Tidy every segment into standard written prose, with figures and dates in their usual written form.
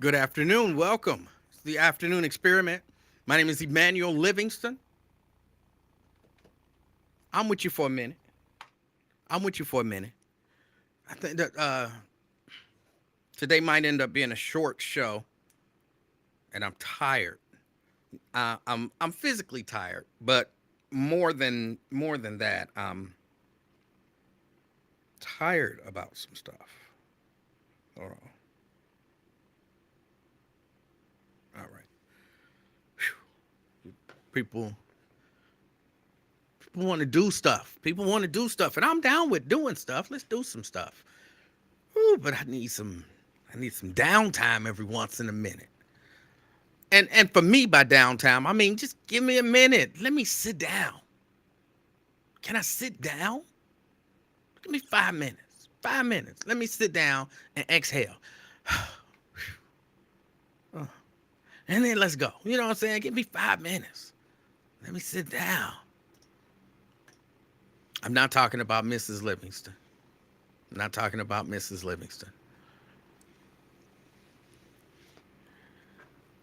Good afternoon. Welcome. It's the afternoon experiment. My name is Emanuel Livingston. I'm with you for a minute. I'm with you for a minute. I think that today might end up being a short show, and I'm tired. I'm physically tired, but more than that, I'm tired about some stuff. Hold on. All right. People people want to do stuff. People want to do stuff, and I'm down with doing stuff. Let's do some stuff. Ooh, but I need some downtime every once in a minute. And for me by downtime, I mean just give me a minute. Let me sit down. Can I sit down? Give me 5 minutes. 5 minutes. Let me sit down and exhale. And then let's go. You know what I'm saying? Give me 5 minutes. Let me sit down. I'm not talking about Mrs. Livingston. I'm not talking about Mrs. Livingston.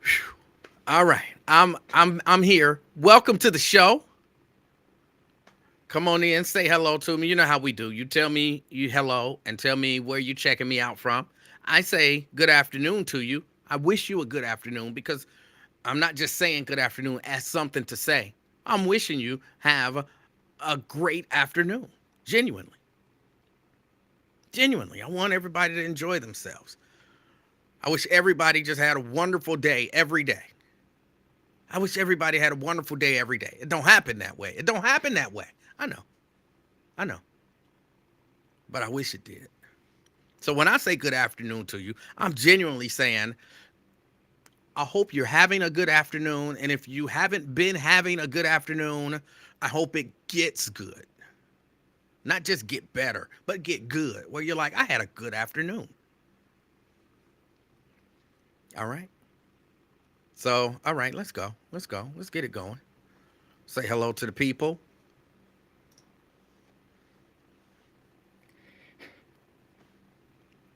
Whew. All right. I'm here. Welcome to the show. Come on in, say hello to me. You know how we do. You tell me you hello and tell me where you checking me out from. I say good afternoon to you. I wish you a good afternoon because I'm not just saying good afternoon as something to say. I'm wishing you have a great afternoon. Genuinely. Genuinely. I want everybody to enjoy themselves. I wish everybody just had a wonderful day every day. I wish everybody had a wonderful day every day. It don't happen that way. It don't happen that way. I know. I know. But I wish it did. So when I say good afternoon to you, I'm genuinely saying I hope you're having a good afternoon. And if you haven't been having a good afternoon, I hope it gets good. Not just get better, but get good. Where you're like, I had a good afternoon. All right. So, all right, let's go. Let's go. Let's get it going. Say hello to the people.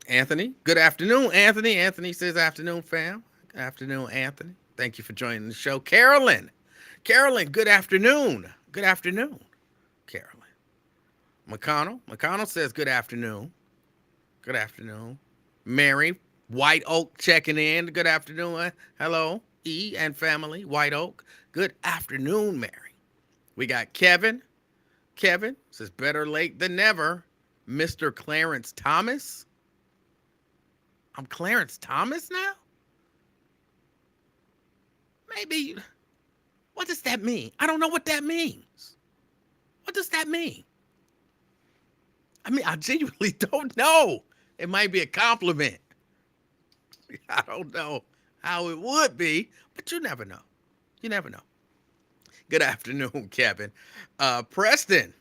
Anthony. Good afternoon, Anthony. Anthony says afternoon, fam. Good afternoon, Anthony. Thank you for joining the show. Carolyn. Carolyn, good afternoon. Good afternoon, Carolyn. McConnell. McConnell says good afternoon. Good afternoon. Mary. White Oak checking in. Good afternoon. Hello, E and family. White Oak. Good afternoon, Mary. We got Kevin. Kevin says better late than never. Mr. Clarence Thomas. I'm Clarence Thomas now? Maybe. What does that mean? I don't know what that means. What does that mean? I mean, I genuinely don't know. It might be a compliment. I don't know how it would be, but you never know. You never know. Good afternoon, Kevin. Preston.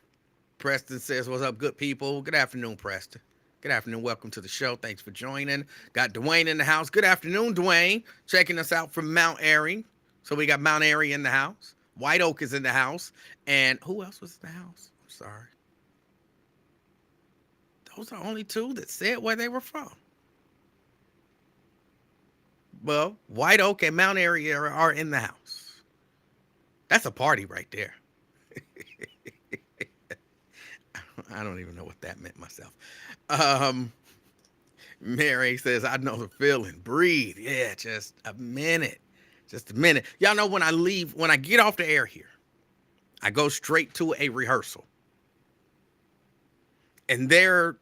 Preston says, what's up, good people? Good afternoon, Preston. Good afternoon. Welcome to the show. Thanks for joining. Got Dwayne in the house. Good afternoon, Dwayne. Checking us out from Mount Airy. So we got Mount Airy in the house. White Oak is in the house. And who else was in the house? I'm sorry. Those are only two that said where they were from. Well, White Oak and Mount Airy are in the house. That's a party right there. I don't even know what that meant myself. Um, Mary says, I know the feeling. Breathe. Yeah, just a minute. Just a minute. Y'all know when I leave, when I get off the air here, I go straight to a rehearsal. And there,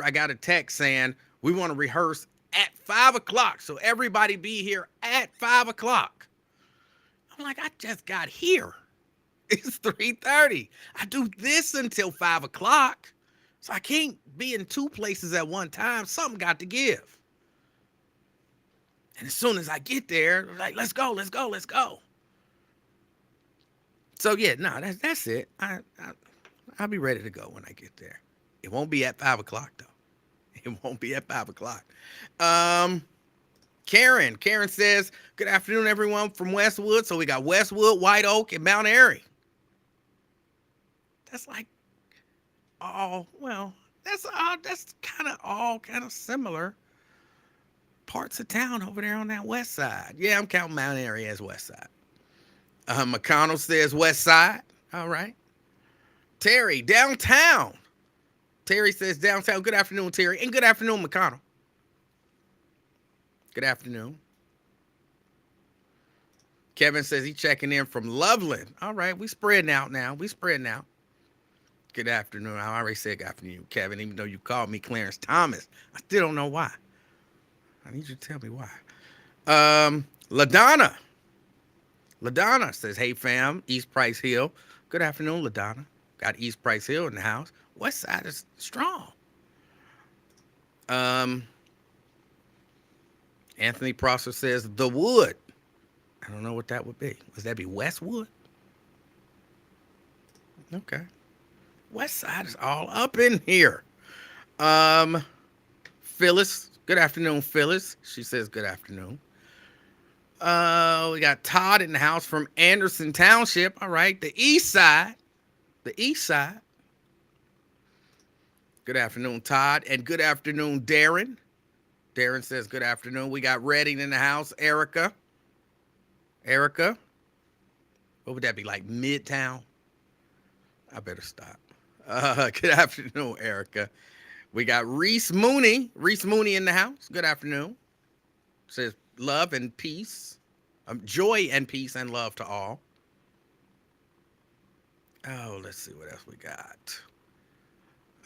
I got a text saying, we want to rehearse at 5 o'clock. So everybody be here at 5 o'clock. I'm like, I just got here. It's 3:30. I do this until 5 o'clock. So I can't be in two places at one time. Something got to give. And as soon as I get there, I'm like, let's go, let's go, let's go. So yeah, no, that's it. I'll be ready to go when I get there. It won't be at 5 o'clock though. It won't be at 5 o'clock. Um, Karen. Karen says, good afternoon, everyone from Westwood. So we got Westwood, White Oak, and Mount Airy. That's like all, well, that's kind of all kind of similar. parts of town over there on that west side. Yeah, I'm counting Mount Airy as west side. McConnell says west side. All right. Terry, downtown. Terry says downtown. Good afternoon, Terry. And good afternoon, McConnell. Good afternoon. Kevin says he's checking in from Loveland. All right, we spreading out now. We spreading out. Good afternoon. I already said good afternoon, Kevin, even though you called me Clarence Thomas. I still don't know why. I need you to tell me why. LaDonna. LaDonna says, hey, fam, East Price Hill. Good afternoon, LaDonna. Got East Price Hill in the house. West Side is strong. Anthony Prosser says, the Wood. I don't know what that would be. Would that be Westwood? Okay. West Side is all up in here. Phyllis. Good afternoon, Phyllis. She says good afternoon. We got Todd in the house from Anderson Township. All right. The East Side. The East Side. Good afternoon, Todd. And good afternoon, Darren. Darren says good afternoon. We got Redding in the house. Erica. Erica. What would that be, like Midtown? I better stop. Good afternoon, Erica. We got Reese Mooney. Reese Mooney in the house. Good afternoon. Says love and peace. Joy and peace and love to all. Oh, let's see what else we got.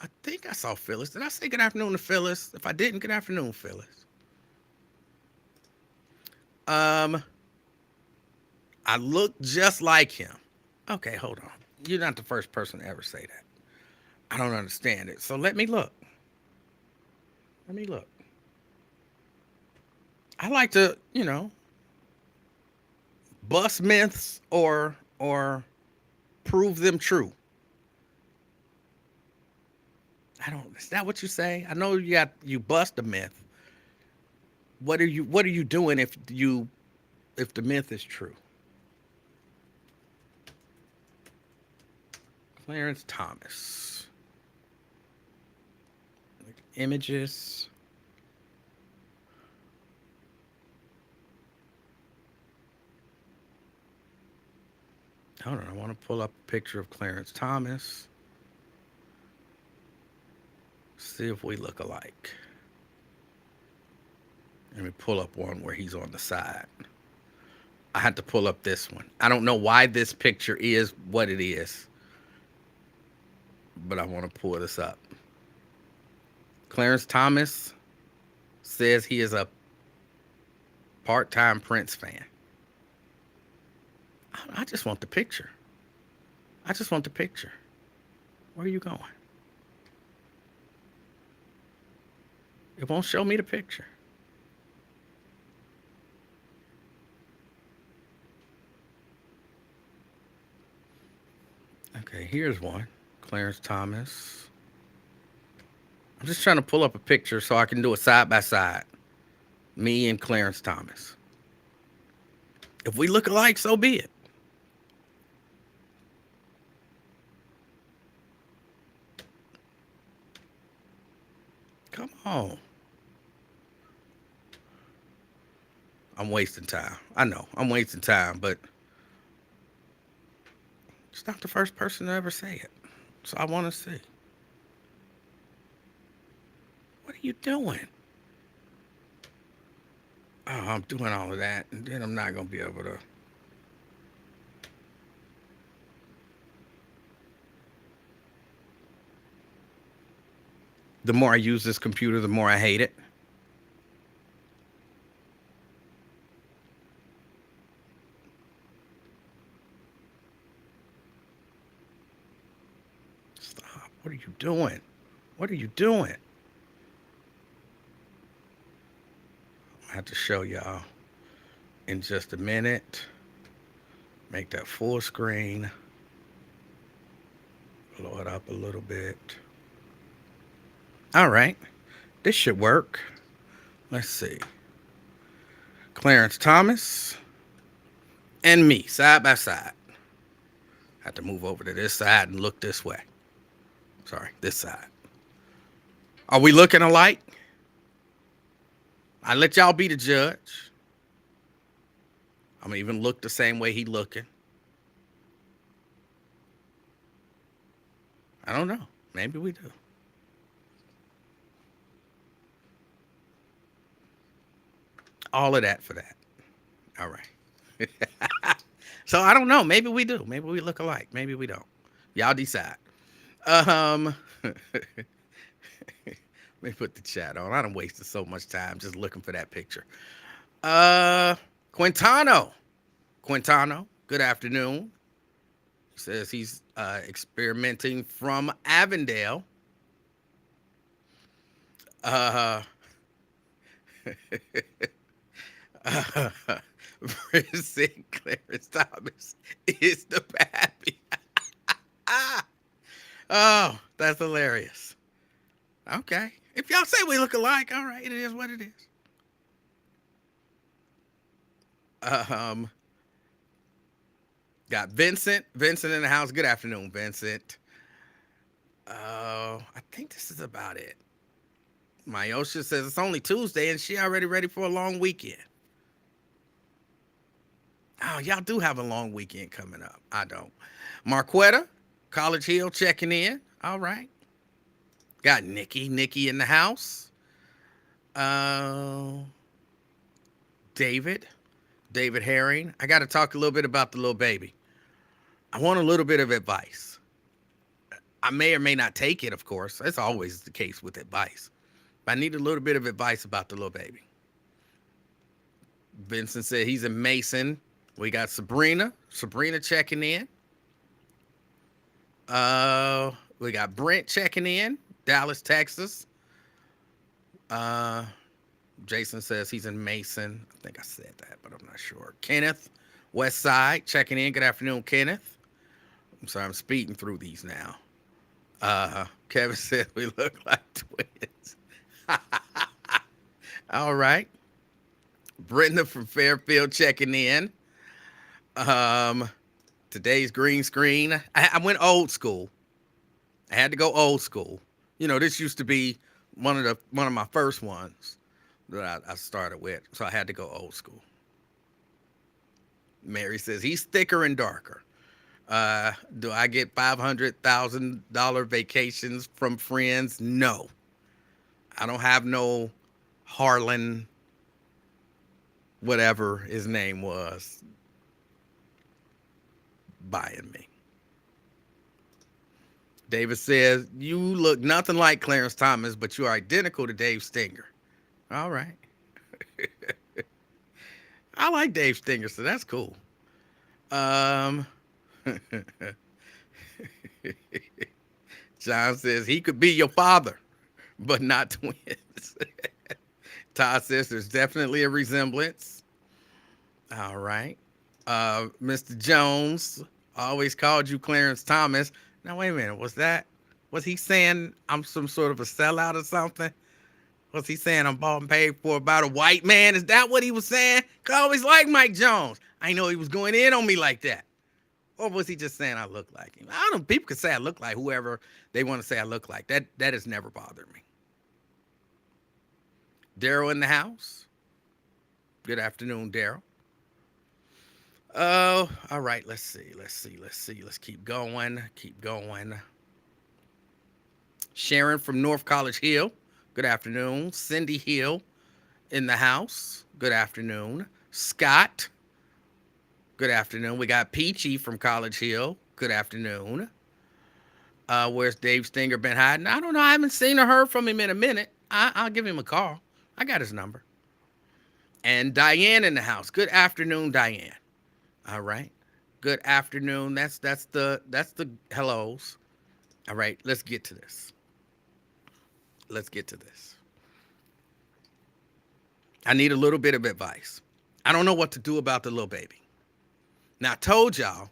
I think I saw Phyllis. Did I say good afternoon to Phyllis? If I didn't, good afternoon, Phyllis. I look just like him. Okay, hold on. You're not the first person to ever say that. I don't understand it. So let me look. Let me look. I like to, bust myths or prove them true. Is that what you say? I know you bust a myth. What are you doing if the myth is true? Clarence Thomas. Images. Hold on, I want to pull up a picture of Clarence Thomas. See if we look alike. Let me pull up one where he's on the side. I had to pull up this one. I don't know why this picture is what it is, but I want to pull this up. Clarence Thomas says he is a part-time Prince fan. I just want the picture. I just want the picture. Where are you going? It won't show me the picture. Okay, here's one. Clarence Thomas. I'm just trying to pull up a picture so I can do it side by side. Me and Clarence Thomas. If we look alike, so be it. Come on. I'm wasting time. I know, I'm wasting time, but it's not the first person to ever say it. So I want to see. What are you doing? Oh, I'm doing all of that, and then I'm not going to be able to. The more I use this computer, the more I hate it. Stop. What are you doing? What are you doing? I have to show y'all in just a minute. Make that full screen. Blow it up a little bit. All right. This should work. Let's see. Clarence Thomas and me, side by side. I have to move over to this side and look this way. Sorry, this side. Are we looking alike? I let y'all be the judge. I'm gonna even look the same way he looking. I don't know. Maybe we do. All of that for that. All right. So I don't know. Maybe we do. Maybe we look alike. Maybe we don't. Y'all decide. Um, Let me put the chat on. I done wasted so much time just looking for that picture. Uh, Quintano. Quintano, good afternoon. He says he's experimenting from Avondale. Uh, President Clarence Thomas is the pappy. Oh, that's hilarious. Okay. If y'all say we look alike, all right, it is what it is. Um, got Vincent. Vincent in the house. Good afternoon, Vincent. I think this is about it. Myosha says it's only Tuesday and she already ready for a long weekend. Oh, y'all do have a long weekend coming up. I don't. Marquetta, College Hill checking in. All right. Got Nikki. Nikki in the house. David. David Herring. I got to talk a little bit about the little baby. I want a little bit of advice. I may or may not take it, of course. That's always the case with advice. But I need a little bit of advice about the little baby. Vincent said he's in Mason. We got Sabrina. Sabrina checking in. We got Brent checking in. Dallas, Texas. Jason says he's in Mason. I think I said that, but I'm not sure. Kenneth, West Side, checking in. Good afternoon, Kenneth. I'm sorry, I'm speeding through these now. Kevin said we look like twins. All right. Brenda from Fairfield checking in. Today's green screen. I went old school. I had to go old school. You know, this used to be one of my first ones that I started with, so I had to go old school. Mary says he's thicker and darker. Do I get $500,000 vacations from friends? No. I don't have no Harlan, whatever his name was, buying me. David says, you look nothing like Clarence Thomas, but you are identical to Dave Stinger. All right. I like Dave Stinger, so that's cool. John says he could be your father, but not twins. Todd says there's definitely a resemblance. All right. Mr. Jones always called you Clarence Thomas. Now, wait a minute. Was he saying I'm some sort of a sellout or something? Was he saying I'm bought and paid for about a white man? Is that what he was saying? Cause I always liked Mike Jones. I know he was going in on me like that. Or was he just saying I look like him? I don't know. People can say I look like whoever they want to say I look like. That has never bothered me. Daryl in the house. Good afternoon, Daryl. Oh, all right. Let's see. Let's keep going. Sharon from North College Hill. Good afternoon. Cindy Hill in the house. Good afternoon. Scott. Good afternoon. We got Peachy from College Hill. Good afternoon. Where's Dave Stinger been hiding? I don't know. I haven't seen or heard from him in a minute. I'll give him a call. I got his number. And Diane in the house. Good afternoon, Diane. All right. Good afternoon. That's the hellos. All right. Let's get to this. I need a little bit of advice. I don't know what to do about the little baby. Now, I told y'all,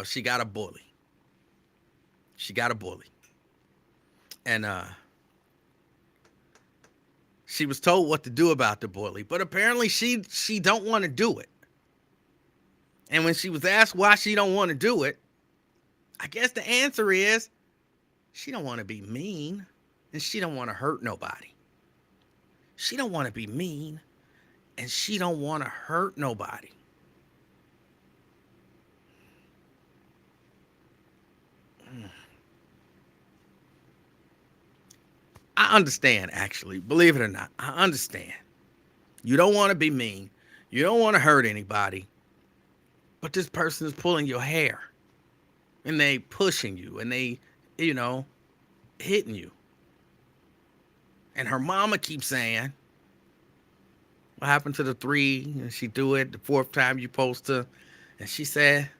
she got a bully. And she was told what to do about the bully, but apparently she don't want to do it. And when she was asked why she don't want to do it, I guess the answer is she don't want to be mean. and she don't want to hurt nobody. She don't want to be mean, and she don't want to hurt nobody. I understand, actually. Believe it or not, I understand. You don't want to be mean. You don't want to hurt anybody. But this person is pulling your hair and they pushing you and they, you know, hitting you. And her mama keeps saying, what happened to the three? And she do it the fourth time you supposed to. And she said,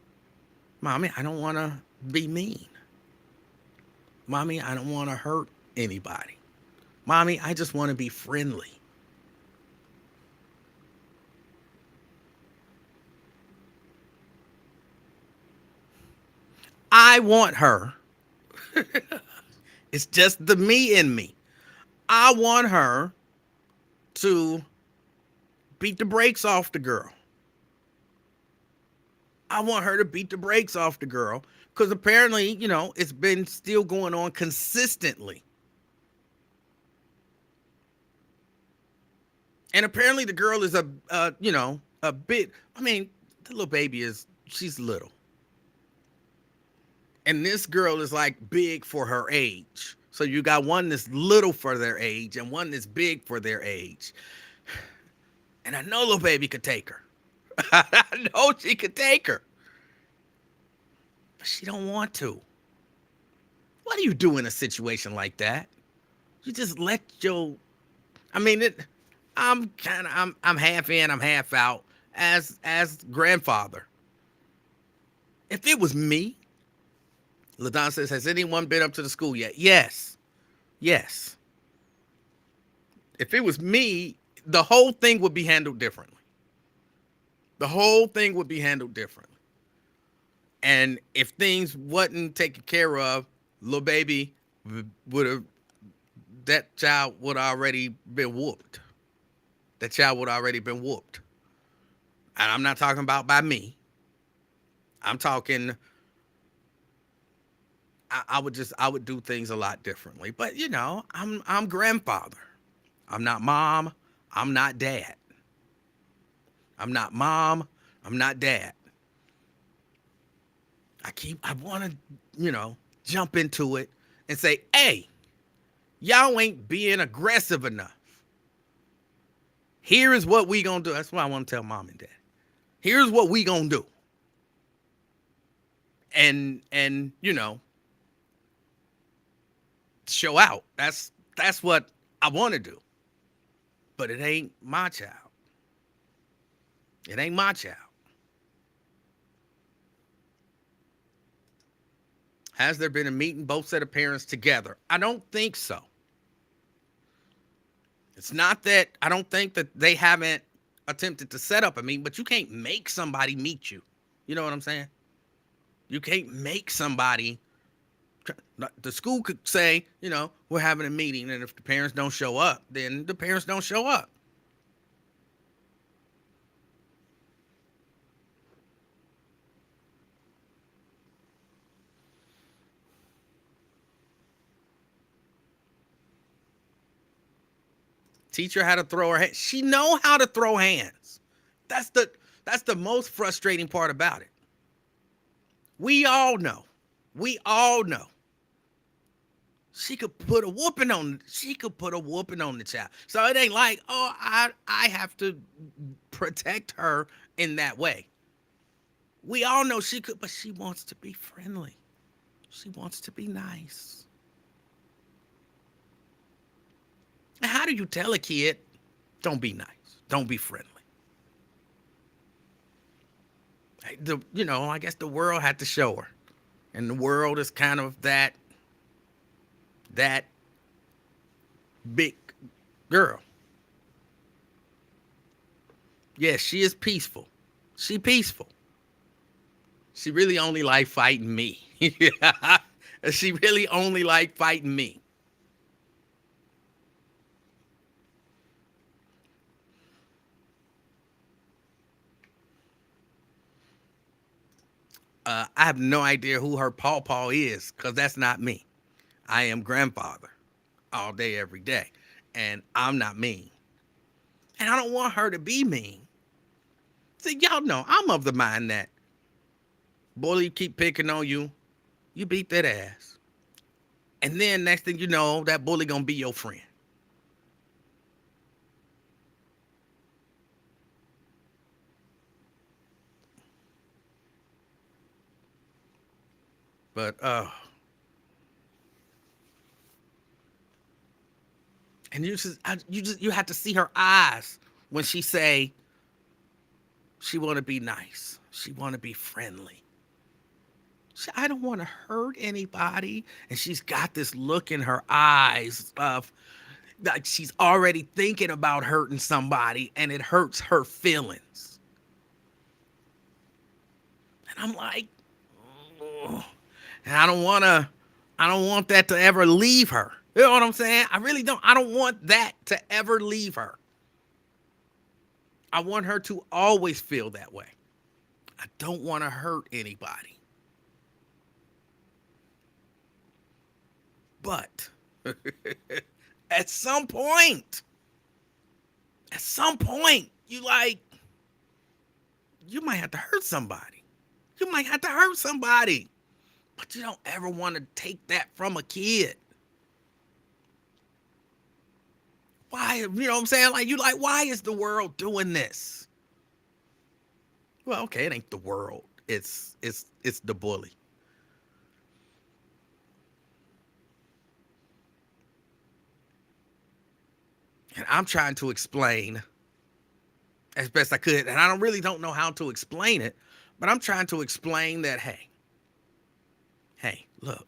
Mommy, I don't want to be mean. Mommy, I don't want to hurt anybody. Mommy, I just want to be friendly. I want her. It's just the me in me. I want her to beat the brakes off the girl. I want her to beat the brakes off the girl because apparently, it's been still going on consistently. And apparently the girl is a bit, I mean, the little baby she's little. And this girl is like big for her age. So you got one that's little for their age and one that's big for their age. And I know little baby could take her. I know she could take her. But she don't want to. What do you do in a situation like that? You just let your I mean it I'm half in, I'm half out as grandfather. If it was me, LaDon says, has anyone been up to the school yet? Yes. Yes. If it was me, the whole thing would be handled differently. The whole thing would be handled differently. And if things wasn't taken care of, little baby would have, that child would have already been whooped. That child would have already been whooped. And I'm not talking about by me. I'm talking, I would do things a lot differently. But I'm grandfather. I'm not mom. I'm not dad. I'm not mom. I'm not dad. I want to, jump into it and say, hey, y'all ain't being aggressive enough. Here is what we gonna do. That's what I want to tell mom and dad. Here's what we gonna do. And show out. That's what I want to do. But it ain't my child. It ain't my child. Has there been a meeting, both set of parents together? I don't think so. It's not that I don't think that they haven't attempted to set up a meeting, but you can't make somebody meet you. You know what I'm saying? You can't make somebody. The school could say, we're having a meeting, and if the parents don't show up, then the parents don't show up. Teach her how to throw her hands. She know how to throw hands. That's the most frustrating part about it. We all know. We all know. She could put a whooping on the child. So it ain't like, oh, I have to protect her in that way. We all know she could, but she wants to be friendly. She wants to be nice. And how do you tell a kid, don't be nice, don't be friendly? I guess the world had to show her. And the world is kind of that big girl. Yes, she is peaceful. She peaceful. She really only like fighting me. She really only like fighting me. I have no idea who her pawpaw is because that's not me. I am grandfather. all day, every day. And I'm not mean. And I don't want her to be mean. See, y'all know I'm of the mind that bully keep picking on you, you beat that ass. And then next thing you know, that bully gonna be your friend. But and you have to see her eyes when she say she want to be nice, she want to be friendly. I don't want to hurt anybody, and she's got this look in her eyes of like she's already thinking about hurting somebody, and it hurts her feelings. And I'm like, oh. And I don't want that to ever leave her. You know what I'm saying? I really don't. I don't want that to ever leave her. I want her to always feel that way. I don't want to hurt anybody. But at some point, you like, you might have to hurt somebody. You might have to hurt somebody. But you don't ever want to take that from a kid. Why? You know what I'm saying? Like, you like, why is the world doing this? Well, okay, it ain't the world. It's the bully. And I'm trying to explain as best I could, and I don't know how to explain it, but I'm trying to explain that hey, look,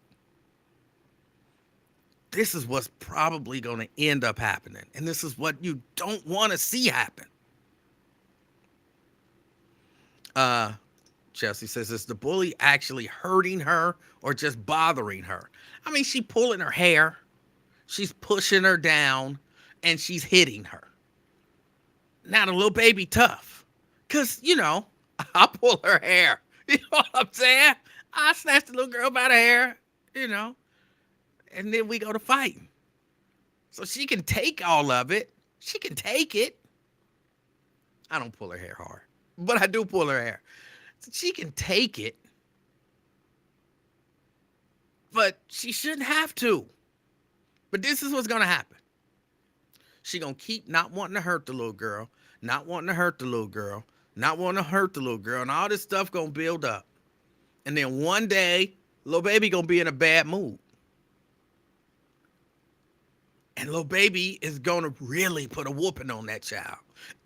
this is what's probably going to end up happening, and this is what you don't want to see happen. Uh, Chelsea says, is the bully actually hurting her or just bothering her? I mean, she's pulling her hair, she's pushing her down, and she's hitting her. Now the little baby tough, cause I pull her hair. You know what I'm saying? I snatch the little girl by the hair, you know, and then we go to fighting. So she can take all of it. She can take it. I don't pull her hair hard, but I do pull her hair. So she can take it, but she shouldn't have to. But this is what's gonna happen. She gonna keep not wanting to hurt the little girl, not wanting to hurt the little girl, not wanting to hurt the little girl, and all this stuff gonna build up. And then one day, little baby gonna be in a bad mood. And little baby is gonna really put a whooping on that child.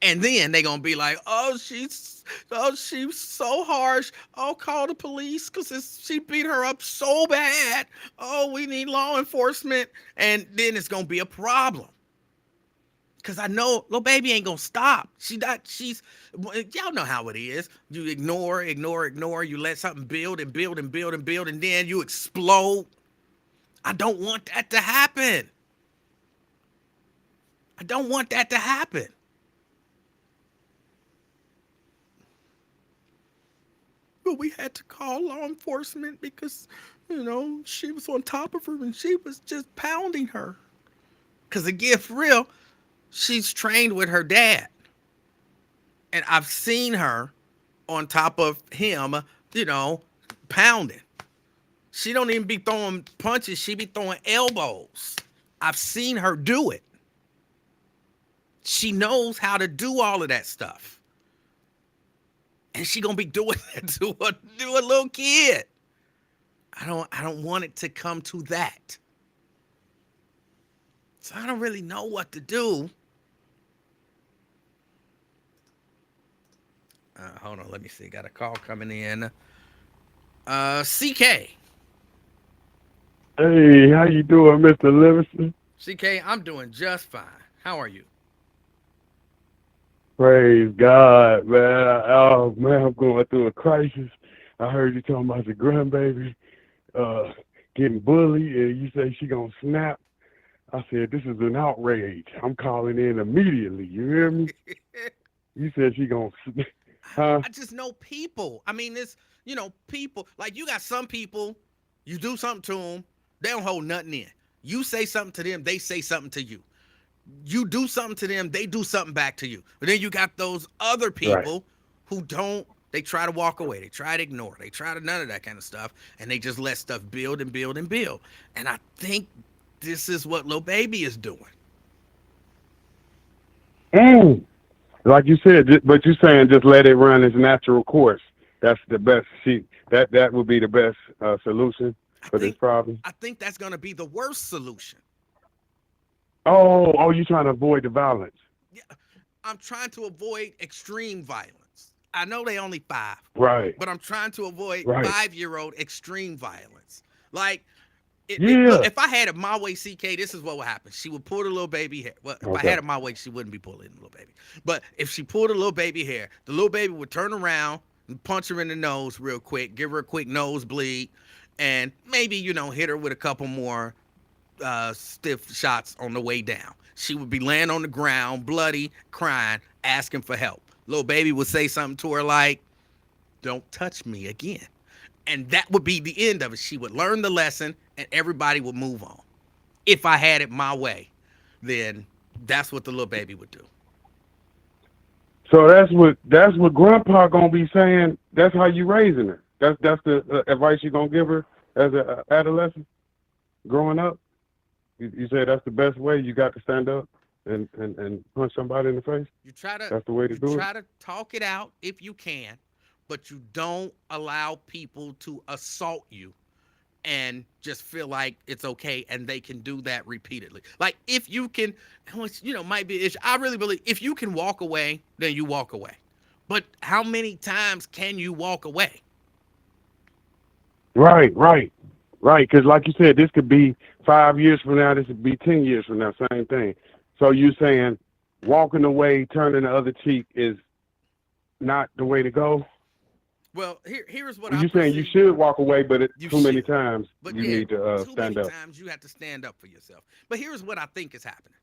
And then they gonna be like, she's so harsh. Oh, call the police because she beat her up so bad. Oh, we need law enforcement. And then it's gonna be a problem. Cause I know little baby ain't gonna stop. Y'all know how it is. You ignore. You let something build and build and build and build, and then you explode. I don't want that to happen. I don't want that to happen. But we had to call law enforcement because, she was on top of her and she was just pounding her. Cause again, for real, she's trained with her dad. And I've seen her on top of him, pounding. She don't even be throwing punches. She be throwing elbows. I've seen her do it. She knows how to do all of that stuff. And she gonna be doing that to a little kid. I don't want it to come to that. So I don't really know what to do. Hold on, let me see. Got a call coming in. CK. Hey, how you doing, Mr. Livingston? CK, I'm doing just fine. How are you? Praise God, man. Oh man, I'm going through a crisis. I heard you talking about the grandbaby uh getting bullied, and you say she gonna snap. I said this is an outrage. I'm calling in immediately. You hear me? You said she gonna, huh? I just know people. I mean, people. Like, you got some people, you do something to them, they don't hold nothing in. You say something to them, they say something to you. You do something to them, they do something back to you. But then you got those other Right. people who don't. They try to walk away. They try to ignore. They try to none of that kind of stuff, and they just let stuff build and build and build. And I think this is what Lil Baby is doing. Mm. Like you said, but you're saying just let it run its natural course. That's the best. That would be the best solution I for this think problem. I think that's gonna be the worst solution. Oh, you trying to avoid the violence? Yeah, I'm trying to avoid extreme violence. I know they only five, Right. but I'm trying to avoid Right. 5-year-old extreme violence. Like look, Yeah. if I had it my way, CK, this is what would happen. She would pull the little baby hair. Well, if I Okay. had it my way, she wouldn't be pulling the little baby. But if she pulled a little baby hair, the little baby would turn around and punch her in the nose real quick, give her a quick nosebleed, and maybe, hit her with a couple more stiff shots on the way down. She would be laying on the ground, bloody, crying, asking for help. Little baby would say something to her like, "Don't touch me again." And that would be the end of it. She would learn the lesson and everybody would move on. If I had it my way, then that's what the little baby would do. So that's what Grandpa gonna be saying. That's how you raising her. That's the advice you gonna give her as a adolescent growing up. You say that's the best way. You got to stand up and punch somebody in the face. You try to That's the way to you do it. try to talk it out if you can, but you don't allow people to assault you and just feel like it's okay and they can do that repeatedly. Like if you can, which might be an issue. I really believe if you can walk away, then you walk away. But how many times can you walk away? Right, right, right. Because like you said, this could be 5 years from now. This could be 10 years from now. Same thing. So you saying walking away, turning the other cheek is not the way to go? Well, here's what Well, I you saying you perceive. should walk away, but You too many should. times But you yeah, need to too stand many up. times you have to stand up for yourself. But here's what I think is happening.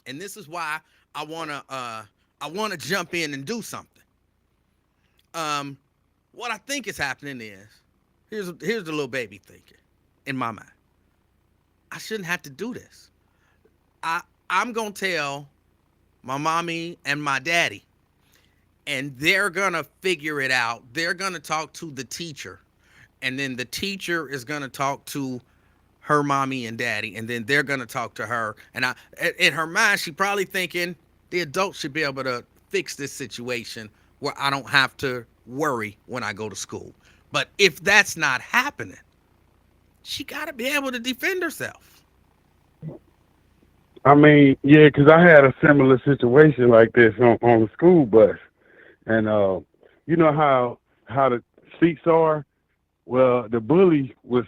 And this is why I wanna jump in and do something. Um what I think is happening is here's the little baby thinking in my mind. I shouldn't have to do this. I I'm gonna tell my mommy and my daddy, and they're gonna figure it out. They're gonna talk to the teacher, and then the teacher is gonna talk to her mommy and daddy, and then they're gonna talk to her. And in her mind, she probably thinking the adults should be able to fix this situation where I don't have to worry when I go to school. But if that's not happening, she got to be able to defend herself. I mean, yeah, 'cause I had a similar situation like this on the school bus, and you know how the seats are. Well, the bully was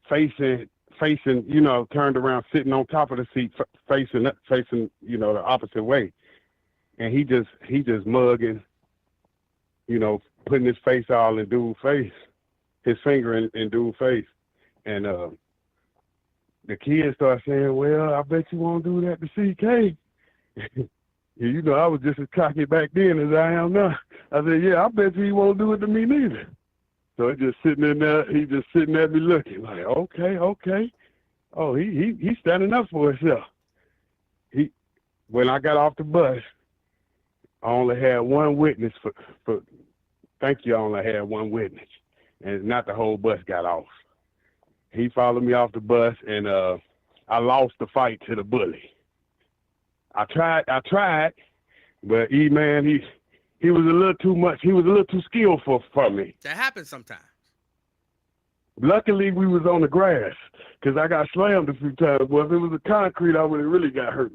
facing turned around, sitting on top of the seat, facing the opposite way, and he just mugging, putting his face all in dude's face, his finger in dude's face, and the kids start saying, "Well, I bet you won't do that to CK." I was just as cocky back then as I am now. I said, "Yeah, I bet you he won't do it to me neither." So he just sitting in there, he just sitting at me looking like, okay, okay. Oh, he's standing up for himself. He When I got off the bus, I only had one witness for thank you. I only had one witness, and not the whole bus got off. He followed me off the bus, and I lost the fight to the bully. I tried, but he was a little too much. He was a little too skillful for me. That happens sometimes. Luckily, we was on the grass because I got slammed a few times. Well, if it was the concrete, I would have really got hurt.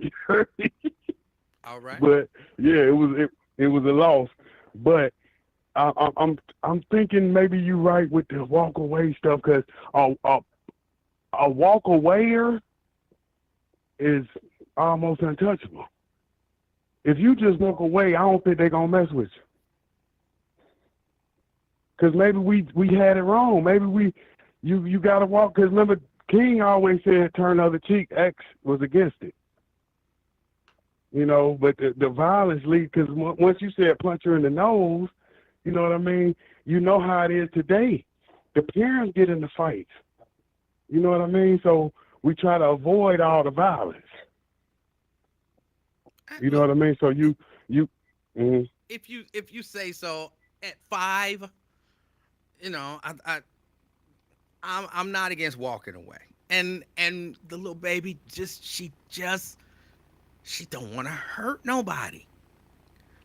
All right. But yeah, it was a loss. But I'm thinking maybe you're right with the walk away stuff because a walk awayer is almost untouchable. If you just walk away, I don't think they're gonna mess with you. Because maybe we had it wrong. Maybe you got to walk. Because remember, King always said turn the other cheek. X was against it. But the violence leads, because once you said punch her in the nose, you know what I mean? You how it is today. The parents get in the fights. You know what I mean? So we try to avoid all the violence. You know Look, what I mean? So you, mm, if you say so, at 5, I'm not against walking away. And the little baby she don't want to hurt nobody.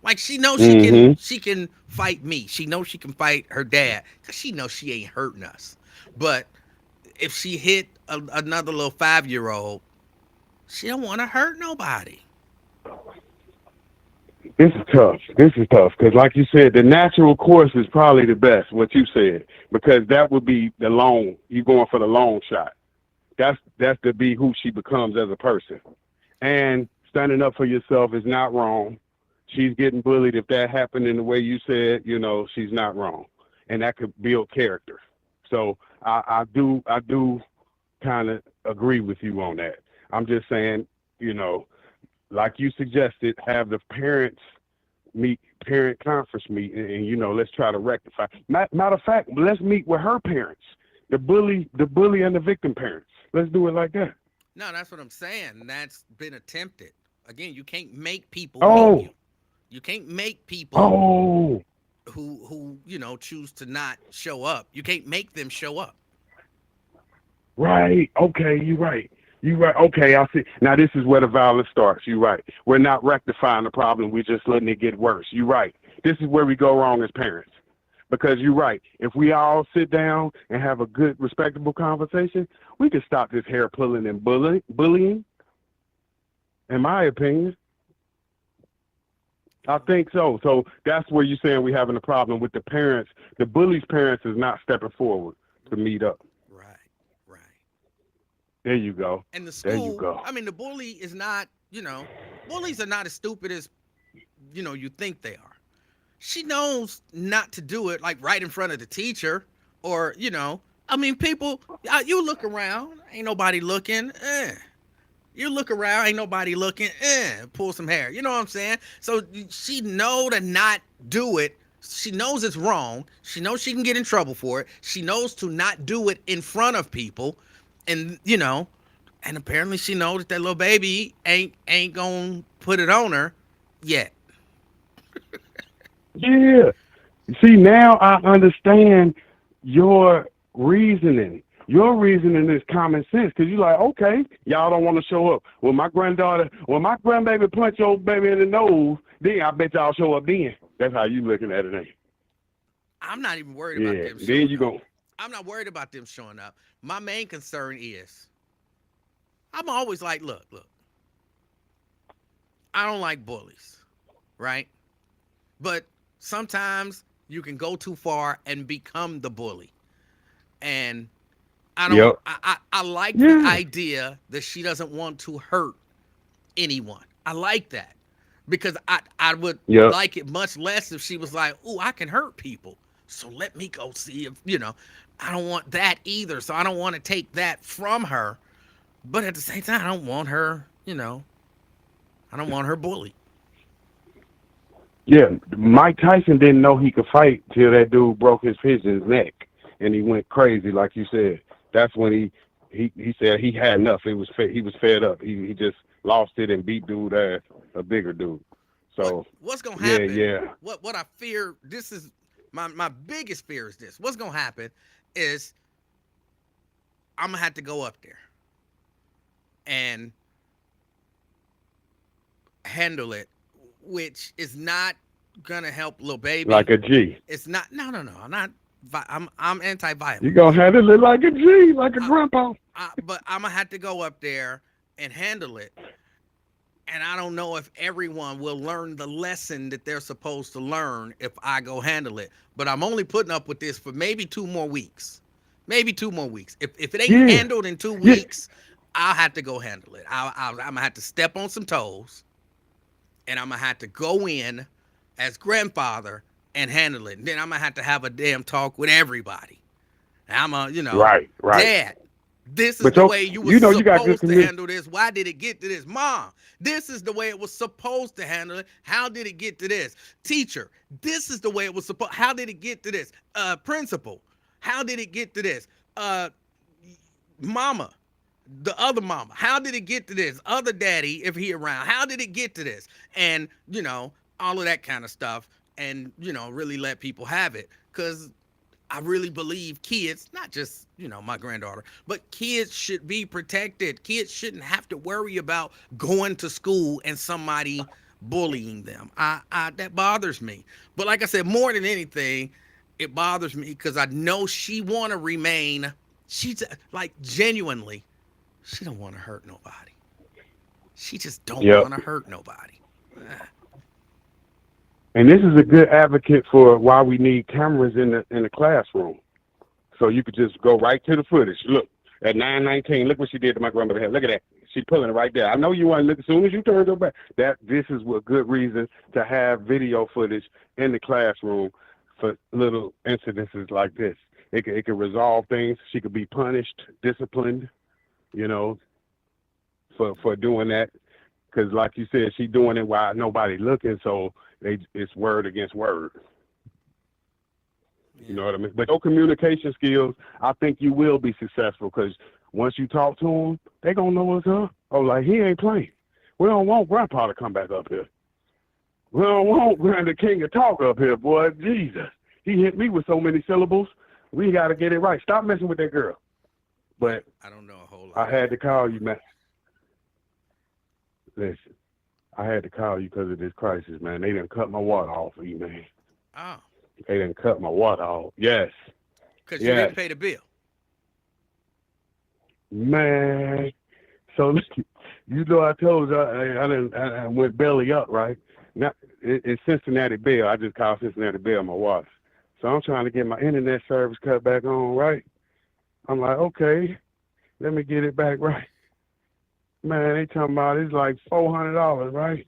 Like she knows mm-hmm. she can fight me. She knows she can fight her dad because she knows she ain't hurting us. But if she hit another little 5-year-old, she don't want to hurt nobody. This is tough because, like you said, the natural course is probably the best. What you said, because that would be the long. You going for the long shot. That's to be who she becomes as a person. And standing up for yourself is not wrong. She's getting bullied. If that happened in the way you said, she's not wrong, and that could build character. So I do kind of agree with you on that. I'm just saying, you know, like you suggested, have the parents meet, parent conference meeting, and let's try to rectify. Matter of fact, let's meet with her parents, the bully and the victim parents. Let's do it like that. No, that's what I'm saying. That's been attempted. Again, you can't make people meet Oh, you. You can't make people oh, who choose to not show up. You can't make them show up. right. Okay, you're right. You're right. Okay, I see. Now this is where the violence starts. You're right. We're not rectifying the problem. We're just letting it get worse. You're right. This is where we go wrong as parents. Because you're right. If we all sit down and have a good, respectable conversation, we can stop this hair pulling and bullying. In my opinion, I think so. So that's where you're saying we're having a problem with the parents. The bully's parents is not stepping forward to meet up. Right, right. There you go. And the There you school, go. I mean, the bully is not, bullies are not as stupid as, you think they are. She knows not to do it like right in front of the teacher or, I mean, people, you look around, ain't nobody looking. You look around, ain't nobody looking. Pull some hair. You know what I'm saying? So she know to not do it. She knows it's wrong. She knows she can get in trouble for it. She knows to not do it in front of people, and and apparently she knows that little baby ain't gonna put it on her yet. Yeah. See, now I understand your reasoning. Your reasoning is common sense because you're like, okay, y'all don't want to show up. When my grandbaby punch your baby in the nose, then I bet y'all show up then. That's how you looking at it, ain't I'm not even worried you? about Yeah. them Then showing you up. go, I'm not worried about them showing up. My main concern is I'm always like, look, I don't like bullies, right? But sometimes you can go too far and become the bully. And I don't yep. I like the Yeah. idea that she doesn't want to hurt anyone. I like that. Because I would Yep. like it much less if she was like, "Ooh, I can hurt people. So let me go see if, I don't want that either. So I don't want to take that from her. But at the same time, I don't want her, I don't want her bullied. Yeah. Mike Tyson didn't know he could fight till that dude broke his pigeon's neck and he went crazy, like you said. That's when he said he had enough. He was fed up. He just lost it and beat dude ass, a bigger dude. So What's gonna yeah, happen? yeah, What I fear, this is my biggest fear is this. What's gonna happen is I'm gonna have to go up there and handle it, which is not gonna help little like baby. a G. It's not. No. I'm not. I'm You anti-violence. gonna handle it like a G, like a I, grandpa. but I'm gonna have to go up there and handle it. And I don't know if everyone will learn the lesson that they're supposed to learn if I go handle it. But I'm only putting up with this for maybe 2 more weeks. Maybe 2 more weeks. If it ain't Yeah, handled in two yeah, weeks, I'll have to go handle it. I'm gonna have to step on some toes, and I'm gonna have to go in as grandfather and handle it. And then I'm gonna have to have a damn talk with everybody. I'm a, right, right. Dad, this is But the way you was you got good supposed to community. handle this. Why did it get to this? Mom, this is the way it was supposed to handle it. How did it get to this? Teacher, this is the way it was supposed. How did it get to this? Principal, how did it get to this? Uh, Mama, The other mama. How did it get to this? Other daddy, if he around. How did it get to this? And, all of that kind of stuff. And, really let people have it. Because I really believe kids, not just, my granddaughter, but kids should be protected. Kids shouldn't have to worry about going to school and somebody bullying them. I that bothers me. But like I said, more than anything, it bothers me because I know she want to remain. She's like genuinely, she don't want to hurt nobody. She just don't Yep. want to hurt nobody. And this is a good advocate for why we need cameras in the classroom. So you could just go right to the footage. Look, at 9:19, look what she did to my grandmother head. Look at that. She's pulling it right there. I know you want to look as soon as you turn her back. This is a good reason to have video footage in the classroom for little incidences like this. It could resolve things. She could be punished, disciplined, you know, for doing that. Because like you said, she doing it while nobody looking, so it's word against word. Yeah. You know what I mean? But your communication skills, I think you will be successful because once you talk to them, they going to know what's up. Oh, like, he ain't playing. We don't want Grandpa to come back up here. We don't want the King of Talk up here, boy. Jesus. He hit me with so many syllables. We got to get it right. Stop messing with that girl. But I don't know a whole lot. I had to call you, man. Listen, I had to call you because of this crisis, man. They done cut my water off for you, man. Oh, They done cut my water off. Yes. because you didn't pay the bill. Man. So, you know, I told you I went belly up, right? Now, it's Cincinnati Bell. I just called Cincinnati Bell my water. So I'm trying to get my internet service cut back on, right? I'm like, okay, let me get it back right. Man, they talking about it's like $400, right?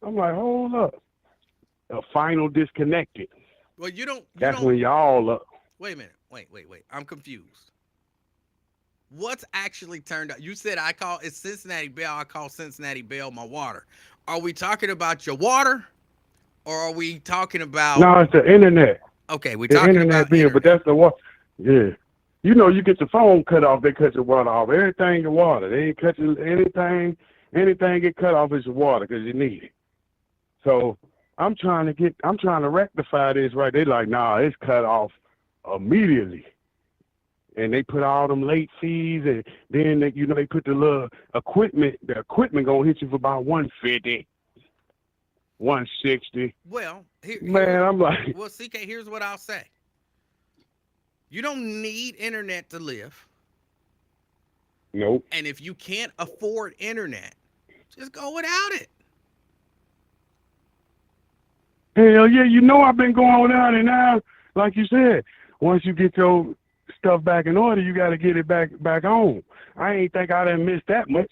I'm like, hold up. A final disconnected. Well, you don't. That's when y'all up. Wait a minute. Wait. I'm confused. What's actually turned out? You said it's Cincinnati Bell. I call Cincinnati Bell my water. Are we talking about your water, or are we talking about? No, it's the internet. Okay, we're The talking internet about bill, internet. but that's the water. Yeah. You know, you get your phone cut off, they cut your water off. Everything your water. They ain't cut you anything. Anything get cut off is your water because you need it. So I'm trying to rectify this right. They like, nah, it's cut off immediately. And they put all them late fees, and then they put the little equipment. The equipment gonna hit you for about $150, $160. Well, Man, I'm like, well, CK, here's what I'll say. You don't need internet to live. nope. And if you can't afford internet, just go without it. Hell yeah, you know I've been going without it now. Like you said, once you get your stuff back in order, you got to get it back on. I ain't think I done missed that much.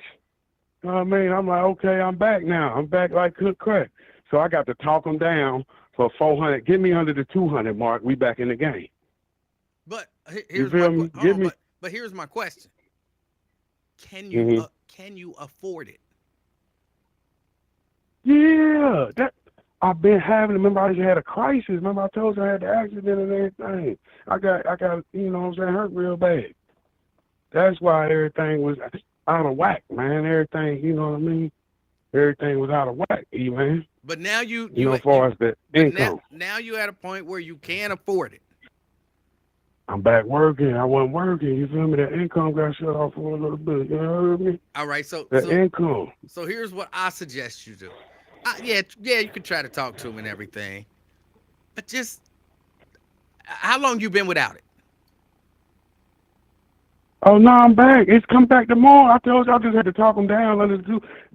You know what I mean? I'm like, okay, I'm back now. I'm back like cook crack. So I got to talk them down for 400. Get me under the 200 mark. We back in the game. But You here's feel my me? Give me. but here's my question. Can you afford it? Yeah, that I've been having. Remember, I just had a crisis. Remember, I told you I had the accident and everything. I got, you know what I'm saying, hurt real bad. That's why everything was out of whack, man. Everything, you know what I mean? Everything was out of whack, man. But now you As far as the income. Now you at a point where you can afford it. I'm back working. I wasn't working. You feel me? The income got shut off for a little bit. You know what I mean? All right, so income. So here's what I suggest you do. Yeah, you could try to talk to him and everything, but just how long you been without it? Oh no, I'm back. It's come back tomorrow. I told you I just had to talk them down.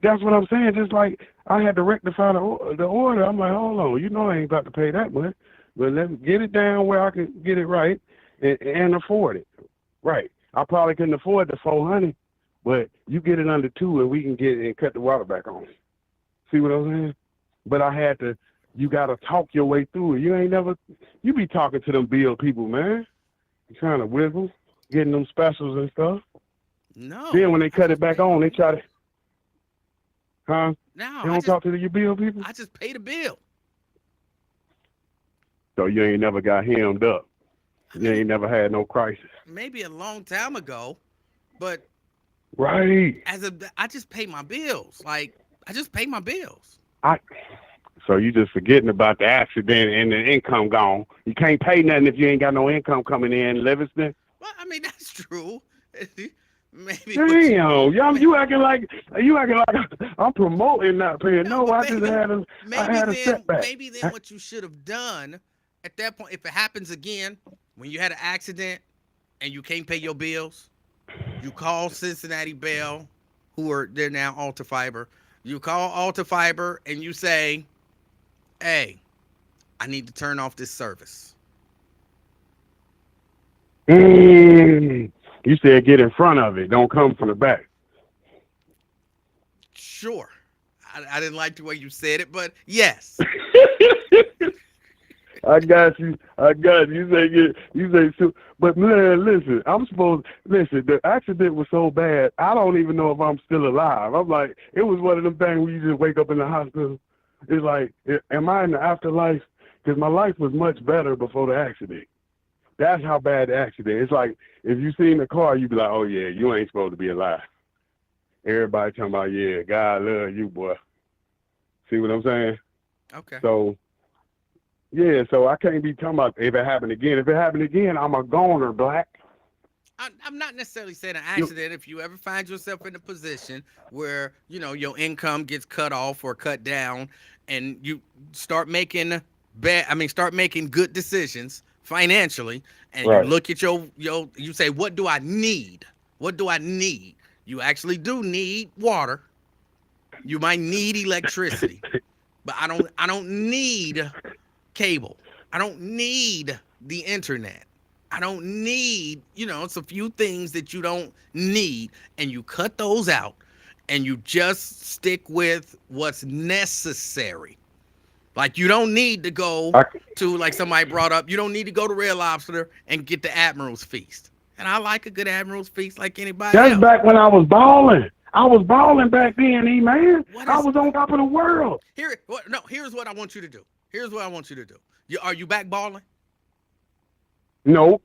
That's what I'm saying. Just like I had to rectify the order. I'm like, hold on, you know I ain't about to pay that much, but let's get it down where I can get it right and afford it. Right. I probably couldn't afford the 400, but you get it under 2 and we can get it and cut the water back on. See what I'm saying? But I had to. You gotta talk your way through it. You be talking to them bill people, man. You trying to wiggle. Getting them specials and stuff. No. Then when they cut it back on, they try to, huh? No. You don't talk to your bill people? I just pay the bill. So you ain't never got hemmed up. You ain't never had no crisis. Maybe a long time ago, but Right. I just pay my bills. Like I just pay my bills. I So you just forgetting about the accident and the income gone. You can't pay nothing if you ain't got no income coming in, Livingston. Well, I mean that's true. Maybe what you Damn, y'all, may- you acting like I'm promoting not paying. no, No, but I just maybe had a setback. maybe then what you should have done at that point, if it happens again, when you had an accident and you can't pay your bills, you call Cincinnati Bell, they're now Alta Fiber. You call Alta Fiber and you say, "Hey, I need to turn off this service." You said get in front of it, don't come from the back. Sure. I didn't like the way you said it, but yes. I got you. I got you. You say so. But man, listen, listen, the accident was so bad, I don't even know if I'm still alive. I'm like, it was one of them things where you just wake up in the hospital. It's like, am I in the afterlife? Because my life was much better before the accident. That's how bad the accident. It's like, if you seen the car, you'd be like, oh yeah, you ain't supposed to be alive. Everybody talking about, yeah, God love you, boy. See what I'm saying? Okay. So, yeah, so I can't be talking about if it happened again. If it happened again, I'm a goner, Black. I'm not necessarily saying an accident. If you ever find yourself in a position where your income gets cut off or cut down, and you start making start making good decisions financially, and you Right. look at you say, what do I need? What do I need? You actually do need water. You might need electricity, but I don't need cable. I don't need the internet. I don't need, it's a few things that you don't need, and you cut those out and you just stick with what's necessary. Like you don't need to go I, to, like somebody brought up, you don't need to go to Red Lobster and get the Admiral's Feast. And I like a good Admiral's Feast like anybody that's else. back when I was balling. I was balling back then, man. What I is was on top of the world. here's what I want you to do. Here's what I want you to do. Are you back balling? No,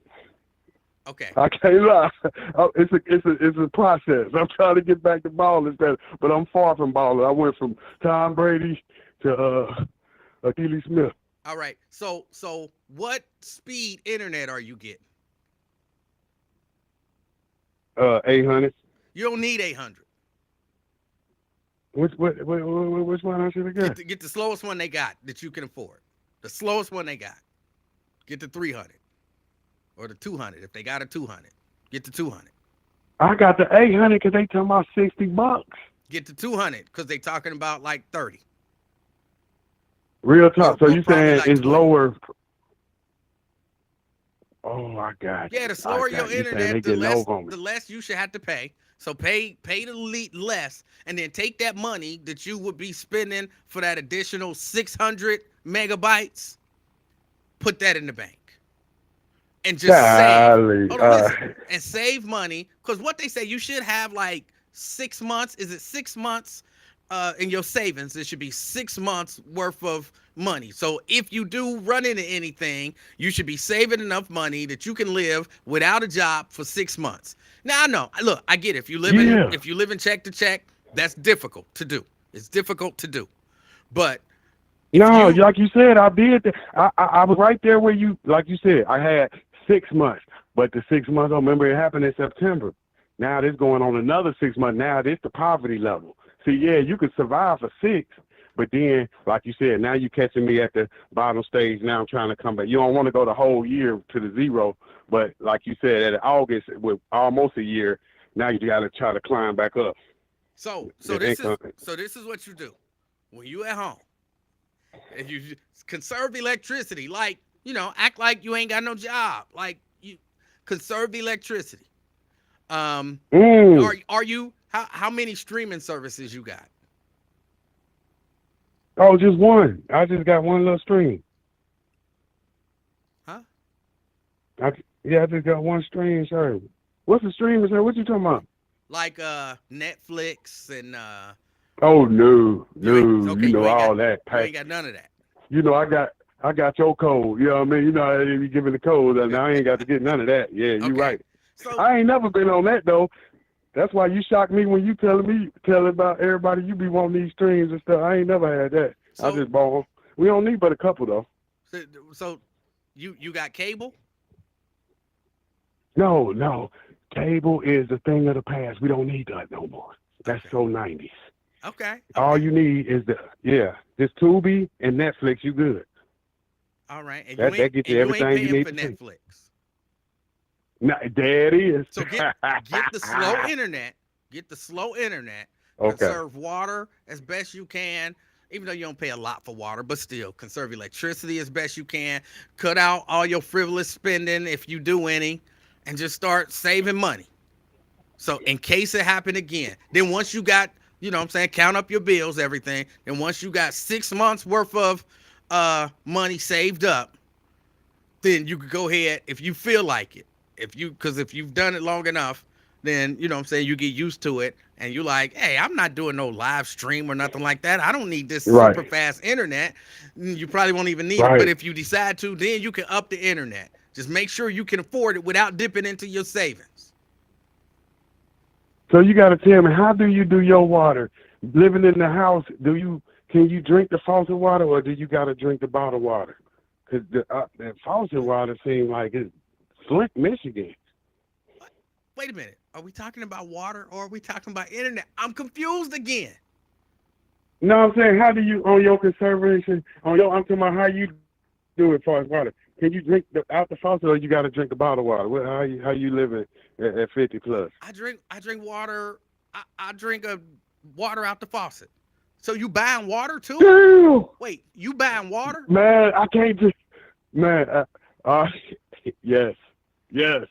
Okay. I can't lie. It's a process. I'm trying to get back to balling, but I'm far from balling. I went from Tom Brady to Achilles Smith. All right. So what speed internet are you getting? 800. You don't need 800. Which one I should have got? Get the slowest one they got that you can afford. The slowest one they got. Get the 300 or the 200 if they got a 200. Get the 200. I got the 800 because they talking about $60. Get the 200 because they talking about like 30. Real talk. So Or you probably saying like it's 20. lower? Oh, I got you. Yeah, the slower your You saying they internet, getting over on me. the less you should have to pay. So pay the less, and then take that money that you would be spending for that additional 600 megabytes, put that in the bank, and just save. Golly. Hold on, listen, and save money, because what they say, you should have like 6 months. Is it 6 months in your savings? It should be 6 months worth of money. So if you do run into anything, you should be saving enough money that you can live without a job for 6 months. Now I know, look, I get it. If you live in check to check, that's difficult to do. It's difficult to do. But No, like you said, I did. I was right there where you, like you said, I had 6 months, but the 6 months, I remember it happened in September. Now this going on another 6 months. Now this the poverty level. See, yeah, you could survive for 6, but then, like you said, now you catching me at the bottom stage. Now I'm trying to come back. You don't want to go the whole year to the zero, but like you said, at August with almost a year, now you got to try to climb back up. So this is what you do when you at home. If you conserve electricity, like act like you ain't got no job, like you conserve the electricity. Are you how many streaming services you got? Oh, just one. I just got one little stream. Huh? I just got one stream service. What's the streaming service? What you talking about? Like Netflix and Oh no, okay, you know all got, that. You ain't got none of that. You know I got your code. You know what I mean? You know I be giving the code, and I ain't got to get none of that. Yeah, you right. So I ain't never been on that though. That's why you shocked me when you telling about everybody you be wanting these streams and stuff. I ain't never had that. I So just bought them. We don't need but a couple though. so you got cable? No. Cable is a thing of the past. We don't need that no more. That's Okay. so 90s. Okay. All you need is this Tubi and Netflix. You good? All right. And That gets you you ain't everything you paying need for to see. Netflix. Nah, there it is. So get the slow internet. Get the slow internet. Okay. Conserve water as best you can. Even though you don't pay a lot for water, but still conserve electricity as best you can. Cut out all your frivolous spending if you do any, and just start saving money. So in case it happened again, then once you got, count up your bills, everything. Then once you got 6 months worth of money saved up, then you could go ahead if you feel like it. Because if you've done it long enough, then you get used to it, and you're like, hey, I'm not doing no live stream or nothing like that. I don't need this Right. super fast internet. You probably won't even need it. Right. But if you decide to, then you can up the internet. Just make sure you can afford it without dipping into your savings. So you got to tell me, how do you do your water? Living in the house, can you drink the faucet water, or do you got to drink the bottled water? Because the faucet water seems like it's Flint, Michigan. Wait a minute. Are we talking about water or are we talking about internet? I'm confused again. No, I'm saying, how do you, on your conservation, I'm talking about how you do it as far as water. Can you drink out the faucet, or you got to drink the bottled water? How you living at 50 plus? I drink water. I drink water out the faucet. So you buying water too? Damn! Wait, you buying water? Man, I can't just, man, yes,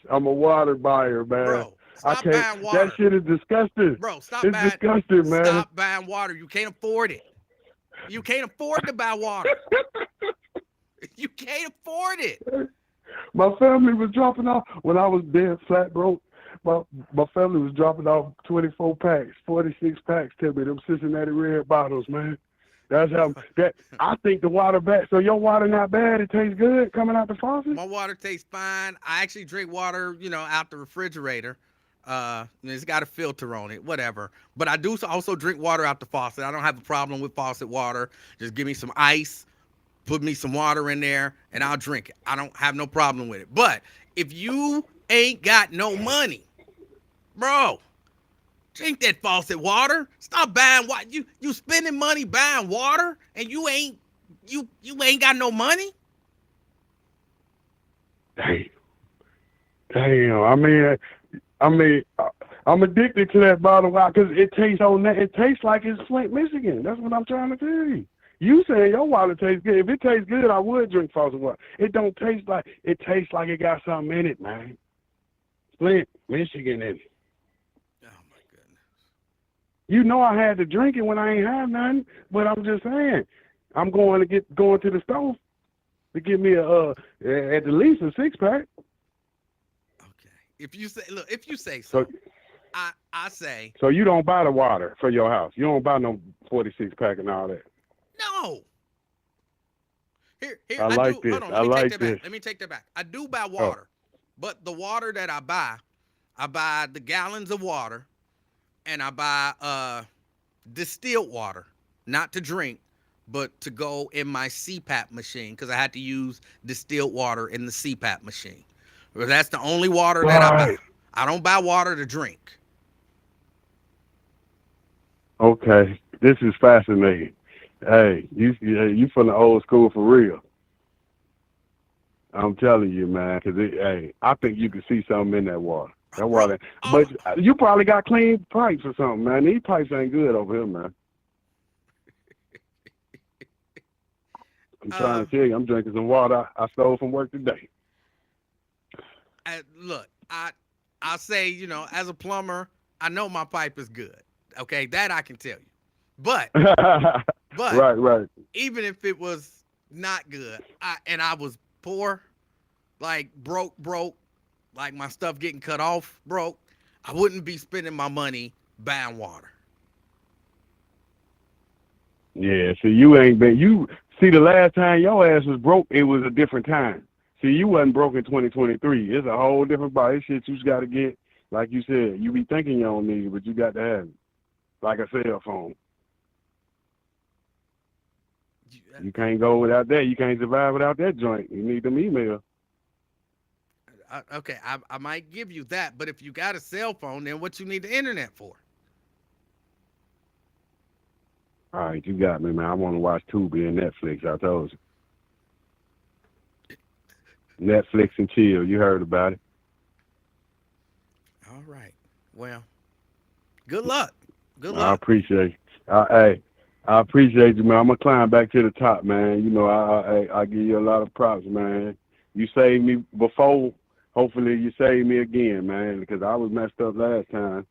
I'm a water buyer, man. Bro, I stop can't, buying water. that shit is disgusting. Bro, It's disgusting, man. Stop buying water. You can't afford it. You can't afford to buy water. You can't afford it. My family was dropping off when I was dead flat broke. My family was dropping off 24 packs, 46 packs to me, them Cincinnati Red bottles, man. That's how I think the water bad. So your water not bad? It tastes good coming out the faucet? My water tastes fine. I actually drink water, out the refrigerator. It's got a filter on it, whatever. But I do also drink water out the faucet. I don't have a problem with faucet water. Just give me some ice, put me some water in there, and I'll drink it. I don't have no problem with it. But if you ain't got no money, bro, drink that faucet water. Stop buying water. You spending money buying water, and you ain't got no money. Damn. I mean, I'm addicted to that bottle of water because it tastes like it's Flint, Michigan. That's what I'm trying to tell you. You saying your water tastes good. If it tastes good, I would drink faucet water. It don't taste like it tastes like it got something in it, man. Flint, Michigan in it. Oh my goodness. You know I had to drink it when I ain't have nothing, but I'm just saying, I'm going to the stove to give me at the least a 6-pack. Okay. If you say so, I say. So you don't buy the water for your house. You don't buy no 46-pack and all that. No. Here. I like this. Hold on. Let me take that back. I do buy water, but the water that I buy the gallons of water, and I buy distilled water, not to drink, but to go in my CPAP machine because I had to use distilled water in the CPAP machine. But that's the only water that I buy. I don't buy water to drink. Okay, this is fascinating. Hey, you from the old school for real. I'm telling you, man, because I think you can see something in that water. That water, but you probably got clean pipes or something, man. These pipes ain't good over here, man. I'm trying to tell you, I'm drinking some water I stole from work today. Look, I say, as a plumber, I know my pipe is good. Okay, that I can tell you. But right. Even if it was not good, I was poor, like broke, like my stuff getting cut off, broke, I wouldn't be spending my money buying water. Yeah, so you see the last time your ass was broke, it was a different time. See, you wasn't broke in 2023. It's a whole different body. Shit you just got to get Like you said, you be thinking you don't need it, but you got to have it. Like a cell phone. You can't go without that. You can't survive without that joint. You need them emails. Okay, I might give you that, but if you got a cell phone, then what you need the internet for? All right, you got me, man. I want to watch Tubi and Netflix. I told you. Netflix and chill. You heard about it. All right. Well, good luck. Good I luck. appreciate you. Hey, I appreciate you, man. I'm gonna climb back to the top, man. You know, I give you a lot of props, man. You saved me before. Hopefully, you save me again, man, because I was messed up last time,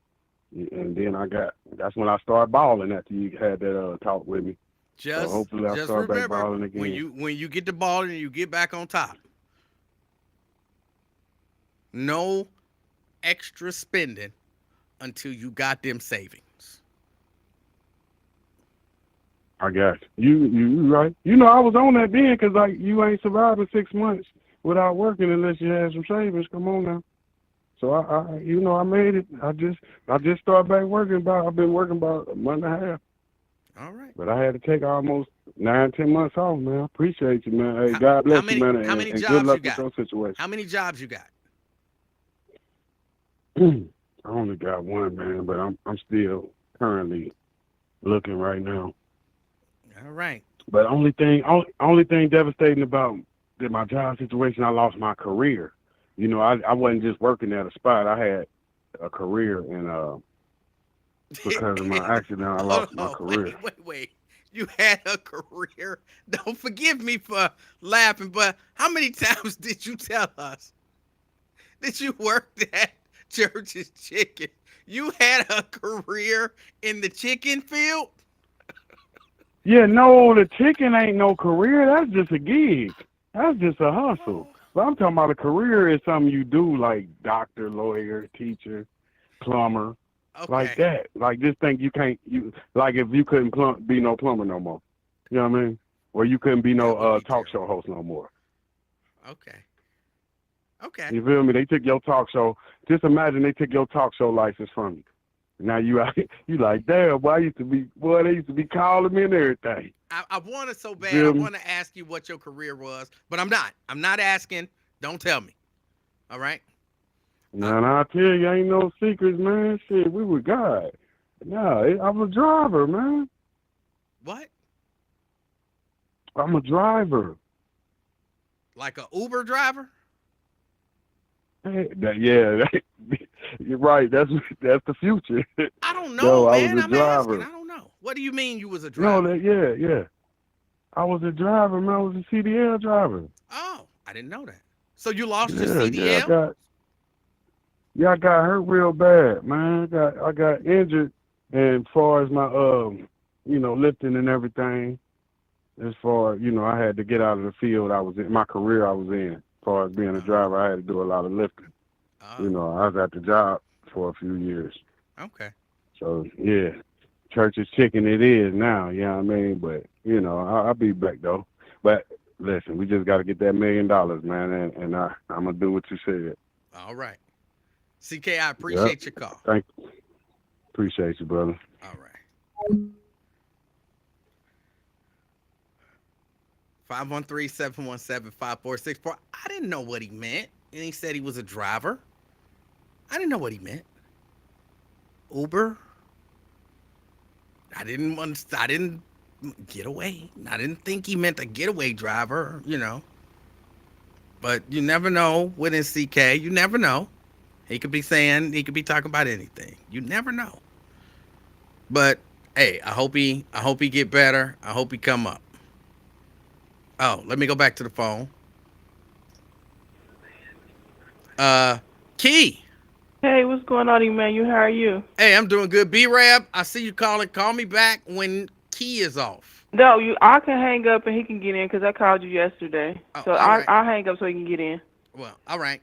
and then that's when I started balling after you had that talk with me. So Just hopefully, I just start back remember balling when again. you get the ball and you get back on top. No extra spending until you got them savings. I got you right. You know, I was on that then because like you ain't surviving 6 months without working unless you had some savings. Come on now. So I made it. I just started back working about. I've been working about a month and a half, All right. but I had to take almost 9, 10 months off, man. I appreciate you, man. Hey, How, God how bless you, many man, how many and good jobs you luck with got? your situation. How many jobs you got? I only got one, man, but I'm still currently looking right now. All right. But only thing devastating about my job situation, I lost my career. You know, I wasn't just working at a spot. I had a career, and because of my accident, I Hold lost my on. career. Wait. You had a career. Don't forgive me for laughing, but how many times did you tell us that you worked at Church's Chicken? You had a career in the chicken field? Yeah, no, the chicken ain't no career. That's just a gig. That's just a hustle. Oh, But I'm talking about a career is something you do, like doctor, lawyer, teacher, plumber, like okay. that. Like just think you can't you like if you couldn't be no plumber no more. You know what I mean? Or you couldn't be no That would be talk show terrible. host no more. Okay. Okay. You feel me? They took your talk show. Just imagine they took your talk show license from you. Now you you like, damn, boy, they used to be calling me and everything. I want it so You bad. I feel me? want to ask you what your career was, but I'm not. I'm not asking. Don't tell me. All right. Uh, Now I tell you, ain't no secrets, man. Shit, we were God. Nah, I'm a driver, man. what? I'm a driver. Like a Uber driver? Hey, yeah, you're right. That's the future. I don't know, No, I was man. a I'm asking. driver. I don't know. What do you mean you was a No, driver? yeah. I was a driver, man. I was a CDL driver. Oh, I didn't know that. So you lost your Yeah. CDL? I got hurt real bad, man. I got injured, and as far as my lifting and everything, as far I had to get out of the field I was in, my career I was in. As far as being a Oh, driver, I had to do a lot of lifting. oh, I was at the job for a few years. okay. So yeah, church's chicken it is now. You know what I mean? But I'll be back though. But listen, we just got to get that $1 million, man, and I'm gonna do what you said. All right. CK, I Yep. appreciate your call. Thank. Appreciate you, brother. All right. 513-717-5464. I didn't know what he meant. And he said he was a driver. I didn't know what he meant. Uber. I didn't get away. I didn't think he meant a getaway driver. But you never know with CK. You never know. He could be talking about anything. You never know. But hey, I hope he get better. I hope he come up. Oh, let me go back to the phone. Uh Key. Hey, what's going on, Emanuel? How are you? Hey, I'm doing good. B-Rab, I see you calling. Call me back when Key is off. No, I can hang up and he can get in 'cause I called you yesterday. Oh, So all right. I'll hang up so he can get in. Well, all right.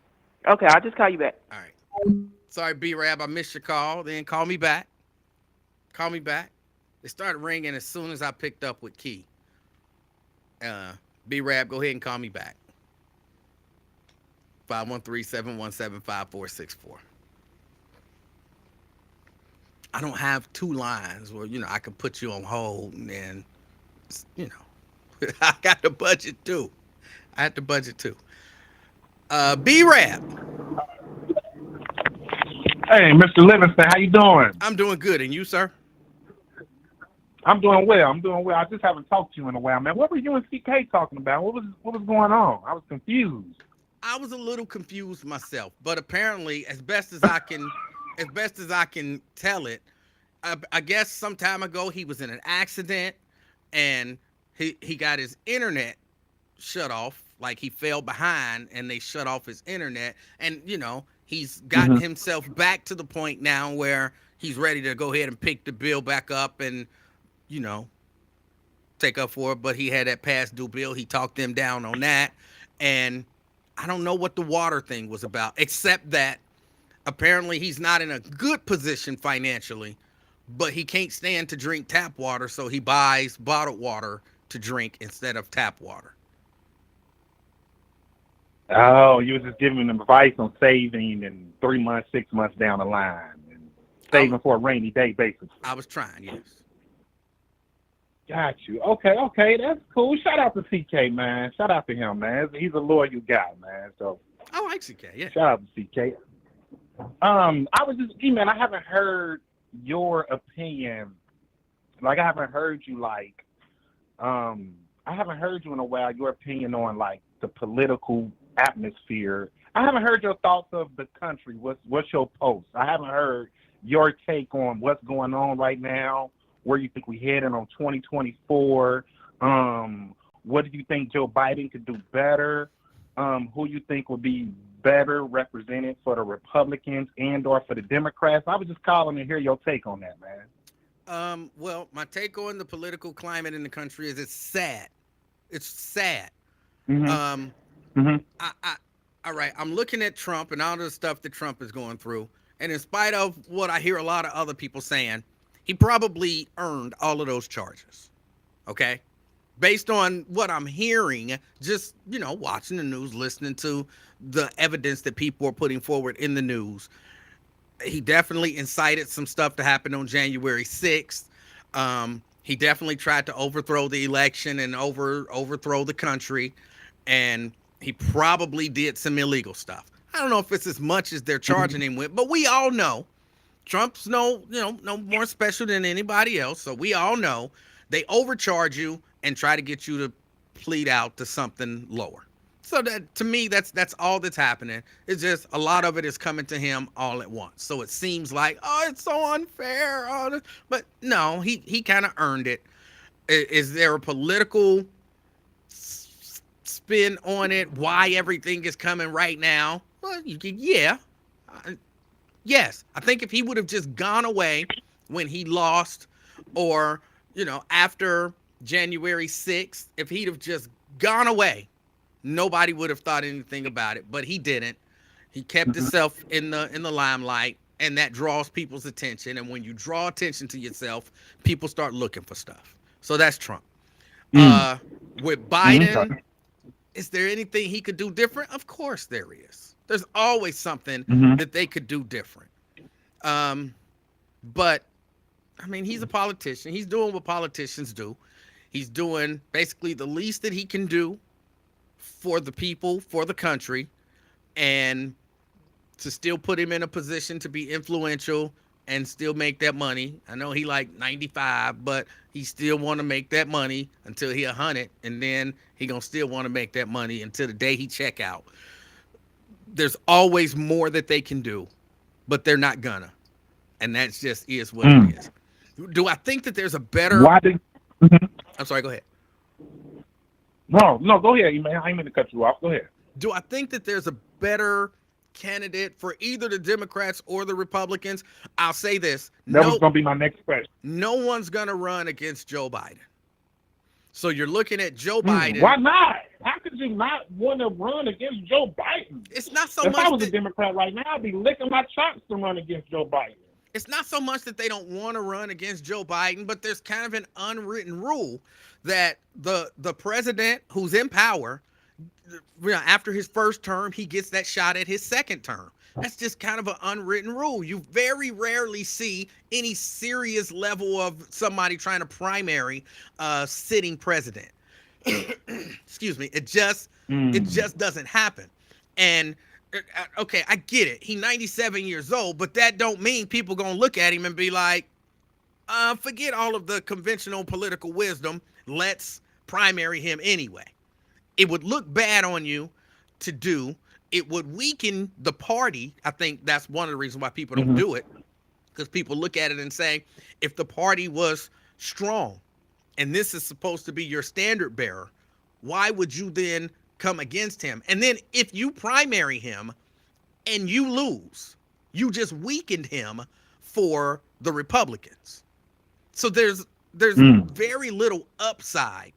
Okay, I'll just call you back. All right. Sorry, B-Rab, I missed your call. Then call me back. Call me back. It started ringing as soon as I picked up with Key. Uh, B-Rab, go ahead and call me back. 513-717-5464. I don't have two lines where I could put you on hold and then you know I got the budget too. I had the budget too. B Rap, Hey, Mr. Livingston, how you doing? I'm doing good, and you, sir? I'm doing well. I'm doing well. I just haven't talked to you in a while, man. What were you and CK talking about? What was going on? I was confused. I was a little confused myself, but apparently, as best as I can tell it, I guess some time ago he was in an accident and he got his internet shut off. Like he fell behind and they shut off his internet. And, he's gotten Hmm. himself back to the point now where he's ready to go ahead and pick the bill back up and, you know, take up for it. But he had that past due bill. He talked them down on that. And I don't know what the water thing was about, except that apparently he's not in a good position financially, but he can't stand to drink tap water. So he buys bottled water to drink instead of tap water. Oh, you was just giving them advice on saving and 3 months, 6 months down the line, and I, saving for a rainy day, basically. I was trying, yes. Got you. Okay, okay, that's cool. Shout out to CK, man. Shout out to him, man. He's a loyal guy, man. So I like CK, yeah. shout out to CK. I was just, man, I haven't heard your opinion. Like, I haven't heard you I haven't heard you in a while. Your opinion on like the political atmosphere. I haven't heard your thoughts of the country. What's your post? I haven't heard your take on what's going on right now. Where you think we heading on 2024? What do you think Joe Biden could do better? Who you think would be better represented for the Republicans and or for the Democrats? I was just calling to hear your take on that, man. Well, my take on the political climate in the country is it's sad. It's sad. Mhm. Um, Mhm. all right, I'm looking at Trump and all the stuff that Trump is going through, and in spite of what I hear a lot of other people saying, he probably earned all of those charges. Okay, based on what I'm hearing, just watching the news, listening to the evidence that people are putting forward in the news, he definitely incited some stuff to happen on January 6th. He definitely tried to overthrow the election and overthrow the country, and he probably did some illegal stuff. I don't know if it's as much as they're charging him with, but we all know Trump's no more special than anybody else. So we all know they overcharge you and try to get you to plead out to something lower. So that to me, that's all that's happening. It's just a lot of it is coming to him all at once. So it seems like, oh, it's so unfair. Oh, but no, he kind of earned it. Is there a political spin on it? Why everything is coming right now? Well, yeah, yes. I think if he would have just gone away when he lost, or after January 6th, if he'd have just gone away, nobody would have thought anything about it, but he didn't. He kept himself in the limelight, and that draws people's attention. And when you draw attention to yourself, people start looking for stuff. So that's Trump. Mm. With Okay. Biden, is there anything he could do different? Of course there is. There's always something Mhm. that they could do different. Um, but I mean, he's a politician. He's doing what politicians do. He's doing basically the least that he can do for the people, for the country, and to still put him in a position to be influential and still make that money. I know he like 95, but he still want to make that money until he 100, and then he gonna still want to make that money until the day he check out. There's always more that they can do, but they're not gonna, and that's just is what it Mm. is. Do I think that there's a better? Why did? Mhm. I'm sorry. Go ahead. No, no, go ahead, man. I ain't mean to cut you off. Go ahead. Do I think that there's a better candidate for either the Democrats or the Republicans? I'll say this: That was gonna be my next question. no one's gonna run against Joe Biden. So you're looking at Joe Biden. Why not? How could you not want to run against Joe Biden? It's not so If I much was a that Democrat right now, I'd be licking my chops to run against Joe Biden. it's not so much that they don't want to run against Joe Biden, but there's kind of an unwritten rule that the president who's in power, after his first term, he gets that shot at his second term. That's just kind of an unwritten rule. You very rarely see any serious level of somebody trying to primary sitting president. Excuse me. It just doesn't happen. And okay, I get it. He's 97 years old, but that don't mean people gonna look at him and be like, forget all of the conventional political wisdom. Let's primary him anyway. It would look bad on you to do. It would weaken the party. I think that's one of the reasons why people don't do it, because people look at it and say, if the party was strong and this is supposed to be your standard bearer, why would you then come against him? And then if you primary him and you lose, you just weakened him for the Republicans. So there's very little upside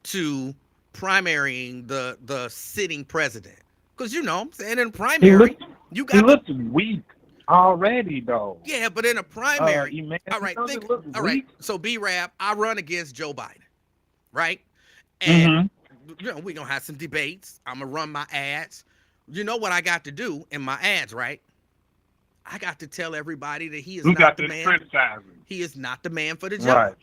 to primarying the sitting president, because I'm saying in a primary you got he looks weak already though. Yeah, but in a primary, all right, weak. So B-Rab, I run against Joe Biden, right? And we're gonna have some debates. I'm gonna run my ads. You know what I got to do in my ads, right? I got to tell everybody that he is not the man. He is not the man for the job. Right.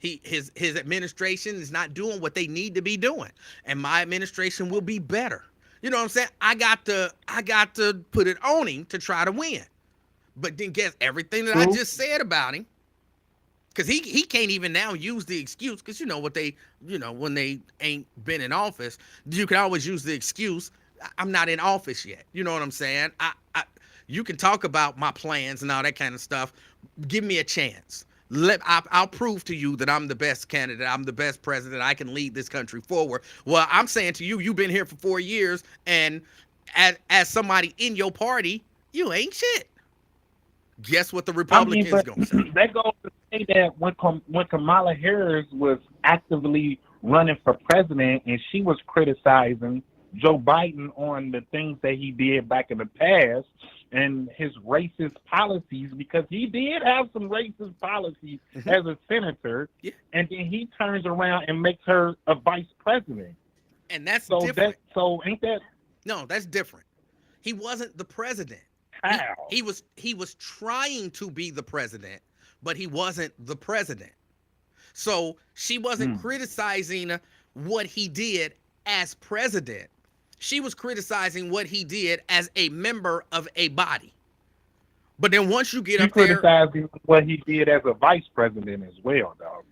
His administration is not doing what they need to be doing, and my administration will be better. You know what I'm saying? I got to put it on him to try to win. But then guess everything that I just said about him, because he can't even now use the excuse, because when they ain't been in office, you can always use the excuse, I'm not in office yet. You know what I'm saying? You can talk about my plans and all that kind of stuff. Give me a chance. I'll prove to you that I'm the best candidate. I'm the best president. I can lead this country forward. Well, I'm saying to you, you've been here for 4 years, and as somebody in your party, you ain't shit. Guess what the Republicans gonna say? That goes to say that when Kamala Harris was actively running for president and she was criticizing Joe Biden on the things that he did back in the past and his racist policies, because he did have some racist policies as a senator, and then he turns around and makes her a vice president. And that's different. Ain't that? No, that's different. He wasn't the president. How? He was trying to be the president, but he wasn't the president. So she wasn't criticizing what he did as president. She was criticizing what he did as a member of a body. But then once you get up there, criticizing what he did as a vice president as well, dog.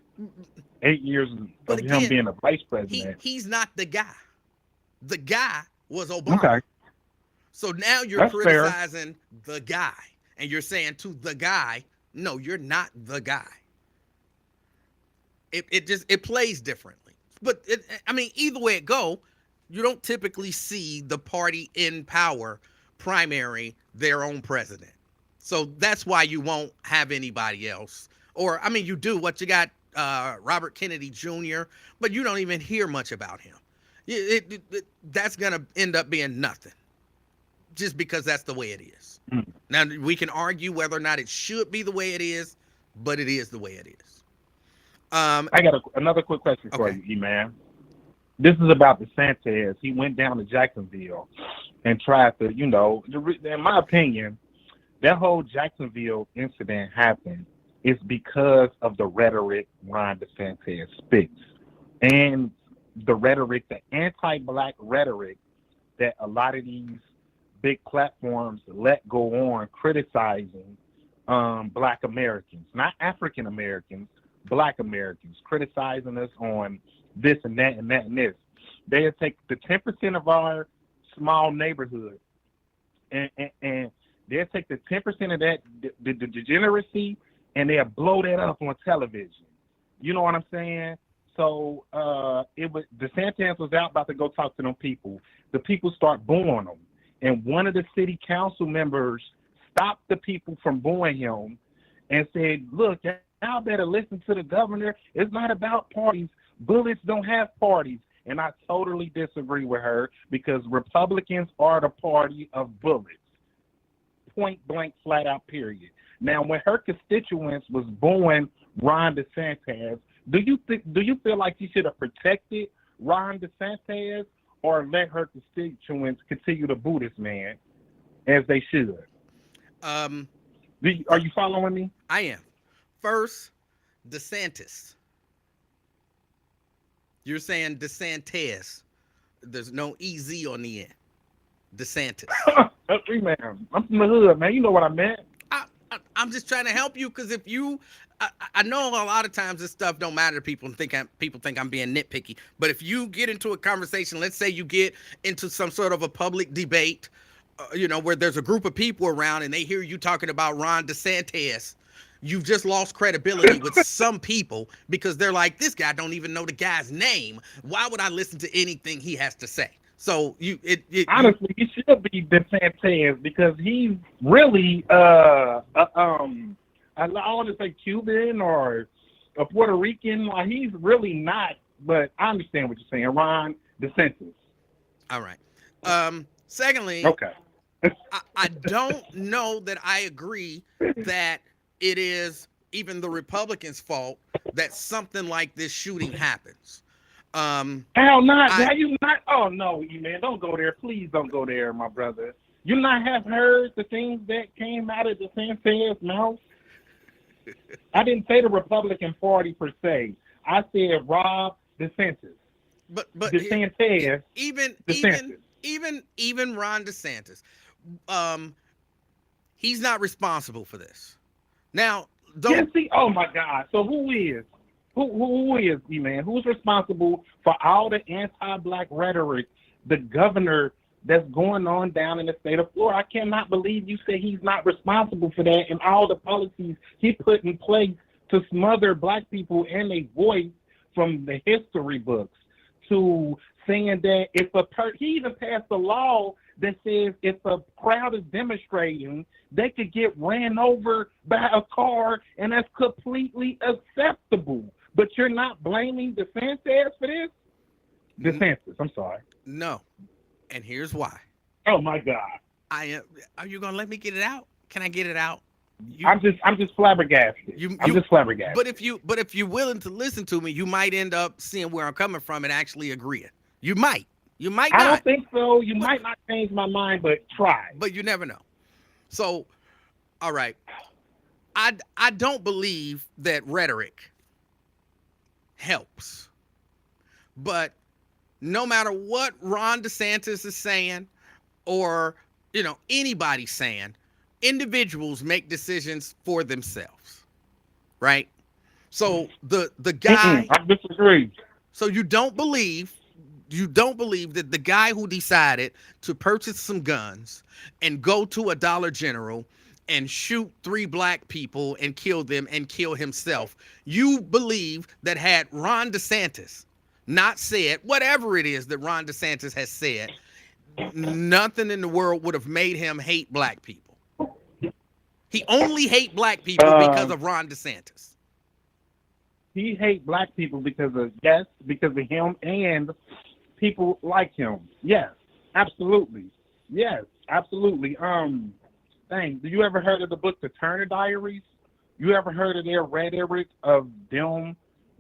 8 years of him being a vice president. He's not the guy. The guy was Obama. Okay. So now you're That's criticizing the guy, and you're saying to the guy, no, you're not the guy. It plays differently. But either way it go, you don't typically see the party in power primary their own president. So that's why you won't have anybody else. Or, you do. What you got, Robert Kennedy Jr., but you don't even hear much about him. That's going to end up being nothing, just because that's the way it is. Now, we can argue whether or not it should be the way it is, but it is the way it is. I got another quick question for you, E-Man. This is about DeSantis. He went down to Jacksonville and tried to, in my opinion, that whole Jacksonville incident happened is because of the rhetoric Ron DeSantis spits. And the rhetoric, the anti-black rhetoric that a lot of these big platforms let go on criticizing Black Americans, not African Americans, Black Americans, criticizing us on this and that and that and this. They'll take the 10% of our small neighborhood and they'll take the 10% of that, the degeneracy, and they'll blow that up on television. You know what I'm saying? So DeSantis was out about to go talk to them people. The people start booing him. And one of the city council members stopped the people from booing him and said, look, y'all better listen to the governor. It's not about parties. Bullets don't have parties. And I totally disagree with her, because Republicans are the party of bullets. Point blank, flat out, period. Now, when her constituents was booing Ron DeSantis, do you feel like she should have protected Ron DeSantis or let her constituents continue to boo this man? as they should. Um, Are you following me? I am. First, DeSantis. You're saying DeSantis. There's no EZ on the end. DeSantis. Hey, man, I'm from the hood, man. You know what I meant. I'm just trying to help you because if you, I know a lot of times this stuff don't matter to people and people think I'm being nitpicky. But if you get into a conversation, let's say you get into some sort of a public debate, where there's a group of people around and they hear you talking about Ron DeSantis, you've just lost credibility with some people because they're like, this guy don't even know the guy's name. Why would I listen to anything he has to say? So Honestly, he should be DeSantis because he's really I want to say Cuban or a Puerto Rican. Like he's really not. But I understand what you're saying, Ron DeSantis. All right. Secondly, okay. I don't know that I agree that it is even the Republicans' fault that something like this shooting happens. Hell not. How you not? Oh no, man, don't go there. Please don't go there, my brother. You not have heard the things that came out of DeSantis' mouth? I didn't say the Republican Party per se. I said Rob DeSantis. But DeSantis. Even Ron DeSantis, he's not responsible for this. Now, oh my God. So who is? Who is he, man? Who's responsible for all the anti-black rhetoric, the governor that's going on down in the state of Florida? I cannot believe you say he's not responsible for that and all the policies he put in place to smother black people and their voice from the history books to saying that he even passed a law that says if a crowd is demonstrating, they could get ran over by a car, and that's completely acceptable. But you're not blaming DeSantis for this? DeSantis, I'm sorry. No. And here's why. Oh my God. Are you gonna let me get it out? Can I get it out? I'm just flabbergasted. I'm just flabbergasted. But if you're willing to listen to me, you might end up seeing where I'm coming from and actually agreeing. You might. You might not. I don't think so. You might not change my mind, but try. But you never know. So, all right. I don't believe that rhetoric helps. But no matter what Ron DeSantis is saying or, anybody's saying, individuals make decisions for themselves. Right? So the guy I disagree. So you don't believe that the guy who decided to purchase some guns and go to a Dollar General and shoot 3 black people and kill them and kill himself, you believe that had Ron DeSantis not said whatever it is that Ron DeSantis has said, nothing in the world would have made him hate black people. He only hate black people because of Ron DeSantis. He hate black people because of him and people like him. Yes, absolutely. Yes, absolutely. Do you ever heard of the book The Turner Diaries? You ever heard of their rhetoric of them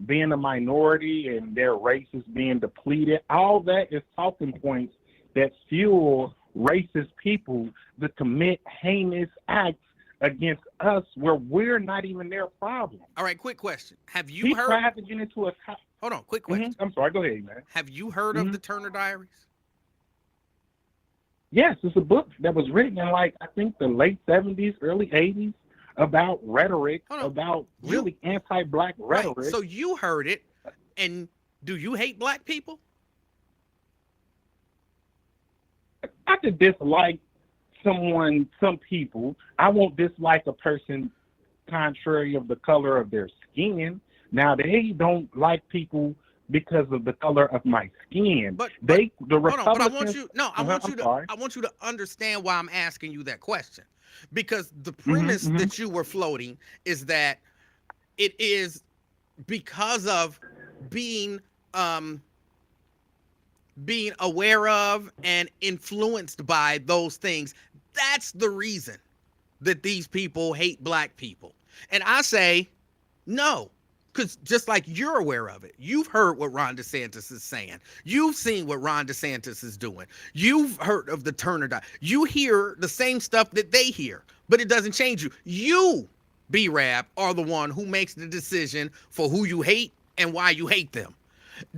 being a minority and their races being depleted? All that is talking points that fuel racist people to commit heinous acts against us where we're not even their problem. All right, quick question. Have you heard? Tried to get into a. Hold on, quick question. I'm sorry, go ahead, man. Have you heard of the Turner Diaries? Yes, it's a book that was written in I think the late 70s, early 80s about rhetoric, about really anti-black rhetoric. Right. So you heard it, and do you hate black people? I could dislike some people. I won't dislike a person contrary of the color of their skin. Now, they don't like people because of the color of my skin. But Republicans. I want you to understand why I'm asking you that question, because the premise that you were floating is that it is because of being aware of and influenced by those things. That's the reason that these people hate black people. And I say, no, because just like you're aware of it, you've heard what Ron DeSantis is saying. You've seen what Ron DeSantis is doing. You've heard of the Turner Diet. You hear the same stuff that they hear, but it doesn't change you. You, B-Rab, are the one who makes the decision for who you hate and why you hate them.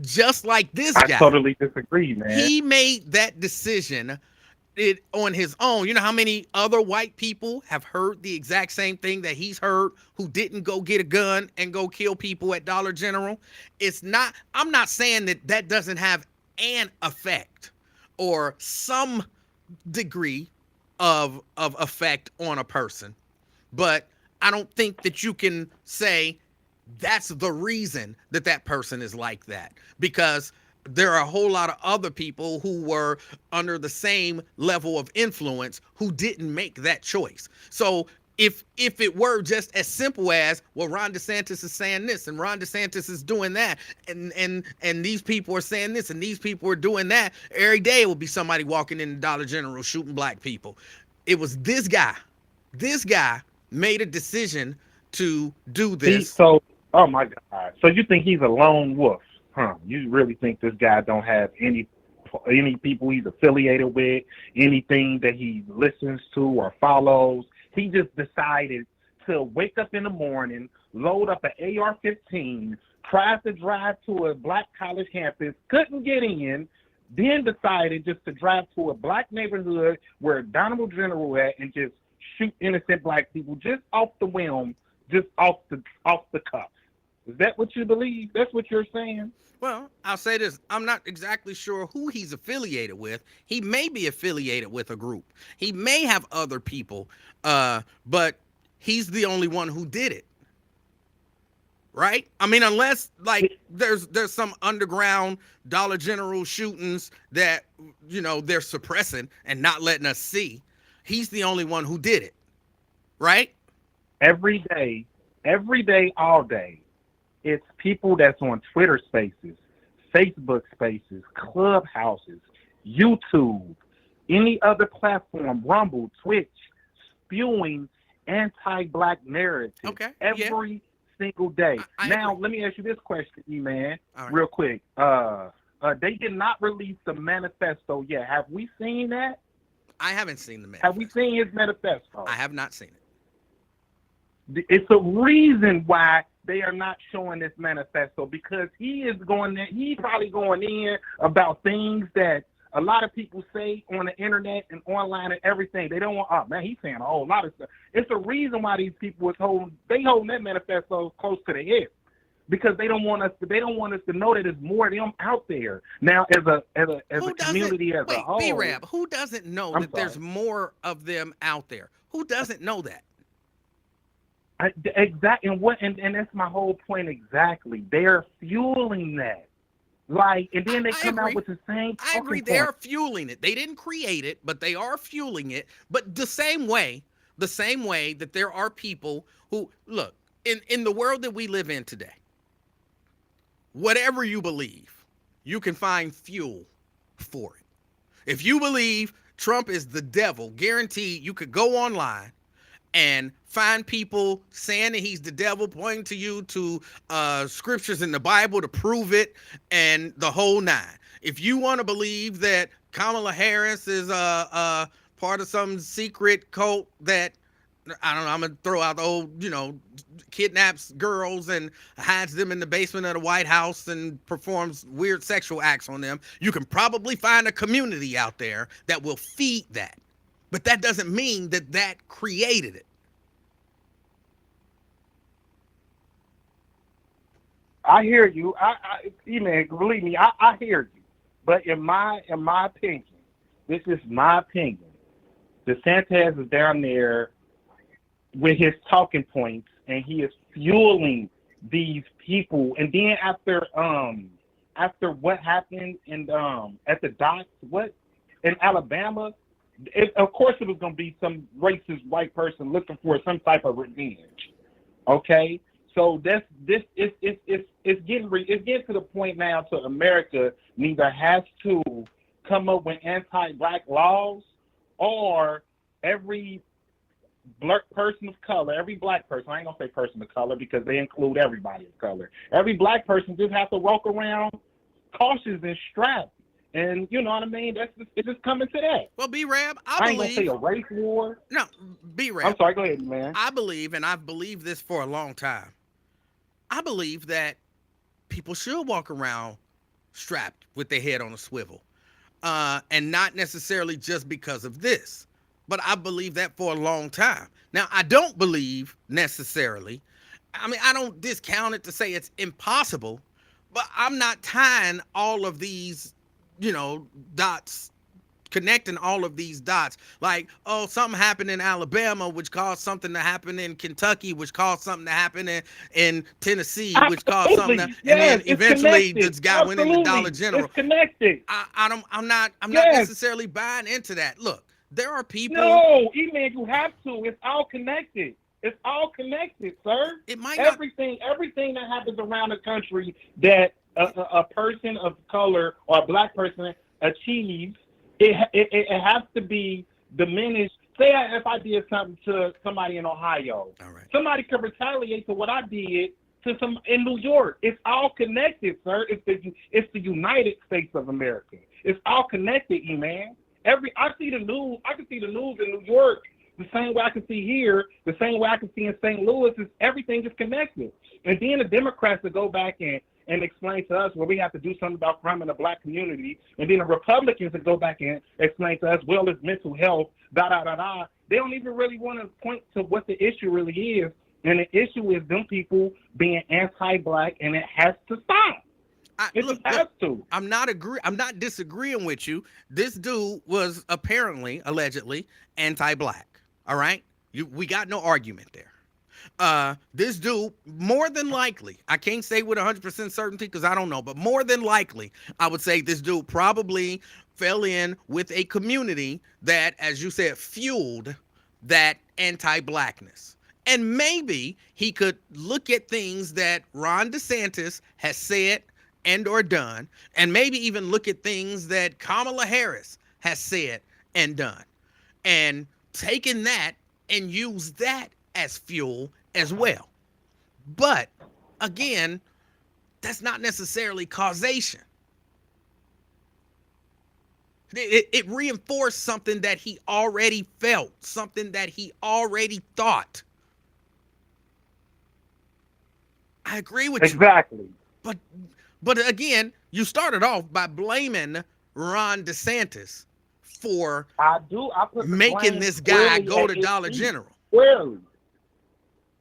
Just like this I guy. totally disagree, man. He made that decision on his own. You know how many other white people have heard the exact same thing that he's heard who didn't go get a gun and go kill people at Dollar General? I'm not saying that doesn't have an effect or some degree of effect on a person, but I don't think that you can say that's the reason that person is like that, because there are a whole lot of other people who were under the same level of influence who didn't make that choice. So if it were just as simple as, well, Ron DeSantis is saying this and Ron DeSantis is doing that, and these people are saying this and these people are doing that, every day it would be somebody walking in the Dollar General shooting black people. It was this guy. This guy made a decision to do this. Oh my God. So you think he's a lone wolf? Huh? You really think this guy don't have any people he's affiliated with, anything that he listens to or follows? He just decided to wake up in the morning, load up an AR-15, tried to drive to a black college campus, couldn't get in, then decided just to drive to a black neighborhood where Donald General at and just shoot innocent black people just off the whim, just off the cuff. Is that what you believe? That's what you're saying? Well, I'll say this. I'm not exactly sure who he's affiliated with. He may be affiliated with a group. He may have other people, but he's the only one who did it. Right? I mean, unless like there's some underground Dollar General shootings that, you know, they're suppressing and not letting us see. He's the only one who did it. Right? Every day, all day. It's people that's on Twitter Spaces, Facebook Spaces, Clubhouses, YouTube, any other platform, Rumble, Twitch, spewing anti-black narrative every single day. Now, let me ask you this question, E-Man, real quick. They did not release the manifesto yet. Have we seen that? I haven't seen the manifesto. Have we seen his manifesto? I have not seen it. It's a reason why they are not showing this manifesto, because he's probably going in about things that a lot of people say on the internet and online and everything. They don't want, oh man, he's saying a whole lot of stuff. It's a reason why these people holding that manifesto close to the hip, because they don't want us to know that there's more of them out there. Now, as a community as a whole. B-Rab, who doesn't know there's more of them out there? Who doesn't know that? Exactly, and that's my whole point. Exactly, they're fueling that. Like, and then they come out with the same. I agree, they're fueling it. They didn't create it, but they are fueling it. But the same way that there are people who look in the world that we live in today. Whatever you believe, you can find fuel for it. If you believe Trump is the devil, guaranteed you could go online and find people saying that he's the devil, pointing to you to scriptures in the Bible to prove it, and the whole nine. If you want to believe that Kamala Harris is part of some secret cult that, I don't know, I'm going to throw out the old, kidnaps girls and hides them in the basement of the White House and performs weird sexual acts on them, you can probably find a community out there that will feed that. But that doesn't mean that created it. I hear you. Man, believe me, I hear you. But in my opinion, this is my opinion, DeSantis is down there with his talking points, and he is fueling these people. And then after what happened in at the docks, in Alabama. Of course, it was going to be some racist white person looking for some type of revenge. Okay, so it's getting to the point now to America neither has to come up with anti-black laws, or every person of color, every black person, I ain't gonna say person of color because they include everybody of color. Every black person just has to walk around cautious and strapped. And you know what I mean? It's just coming to that. Well, B-Rab, I ain't gonna say a race war. No, B-Rab. I'm sorry, go ahead, man. I believe, and I've believed this for a long time, I believe that people should walk around strapped with their head on a swivel. And not necessarily just because of this, but I believe that for a long time. Now, I don't believe necessarily, I mean, I don't discount it to say it's impossible, but I'm not tying all of these, dots, connecting all of these dots. Like, oh, something happened in Alabama, which caused something to happen in Kentucky, which caused something to happen in Tennessee, which caused something to, and then eventually this guy went into Dollar General. It's connected. I'm not necessarily buying into that. Look, there are people. No, E-Man, you have to. It's all connected. It's all connected, sir. It might everything that happens around the country that a person of color or a black person achieves, it has to be diminished. Say if I did something to somebody in Ohio, all right, somebody could retaliate to what I did to some in New York. It's all connected, sir. It's the United States of America. It's all connected, man. I see the news. I can see the news in New York the same way I can see here, the same way I can see in St. Louis. Everything is connected. And then the Democrats will go back and explain to us, well, we have to do something about crime in the black community. And then the Republicans will go back and explain to us, well, it's mental health, da-da-da-da. They don't even really want to point to what the issue really is. And the issue is them people being anti-black, and it has to stop. I'm not disagreeing with you. This dude was allegedly anti-black. All right? We got no argument there. This dude, more than likely, I can't say with 100% certainty because I don't know, but more than likely, I would say this dude probably fell in with a community that, as you said, fueled that anti-blackness. And maybe he could look at things that Ron DeSantis has said and or done, and maybe even look at things that Kamala Harris has said and done, and taken that and use that as fuel as well. But again, that's not necessarily causation. It reinforced something that he already felt, something that he already thought. I agree with you. Exactly. But again, you started off by blaming Ron DeSantis for making this guy go to Dollar General. Clearly.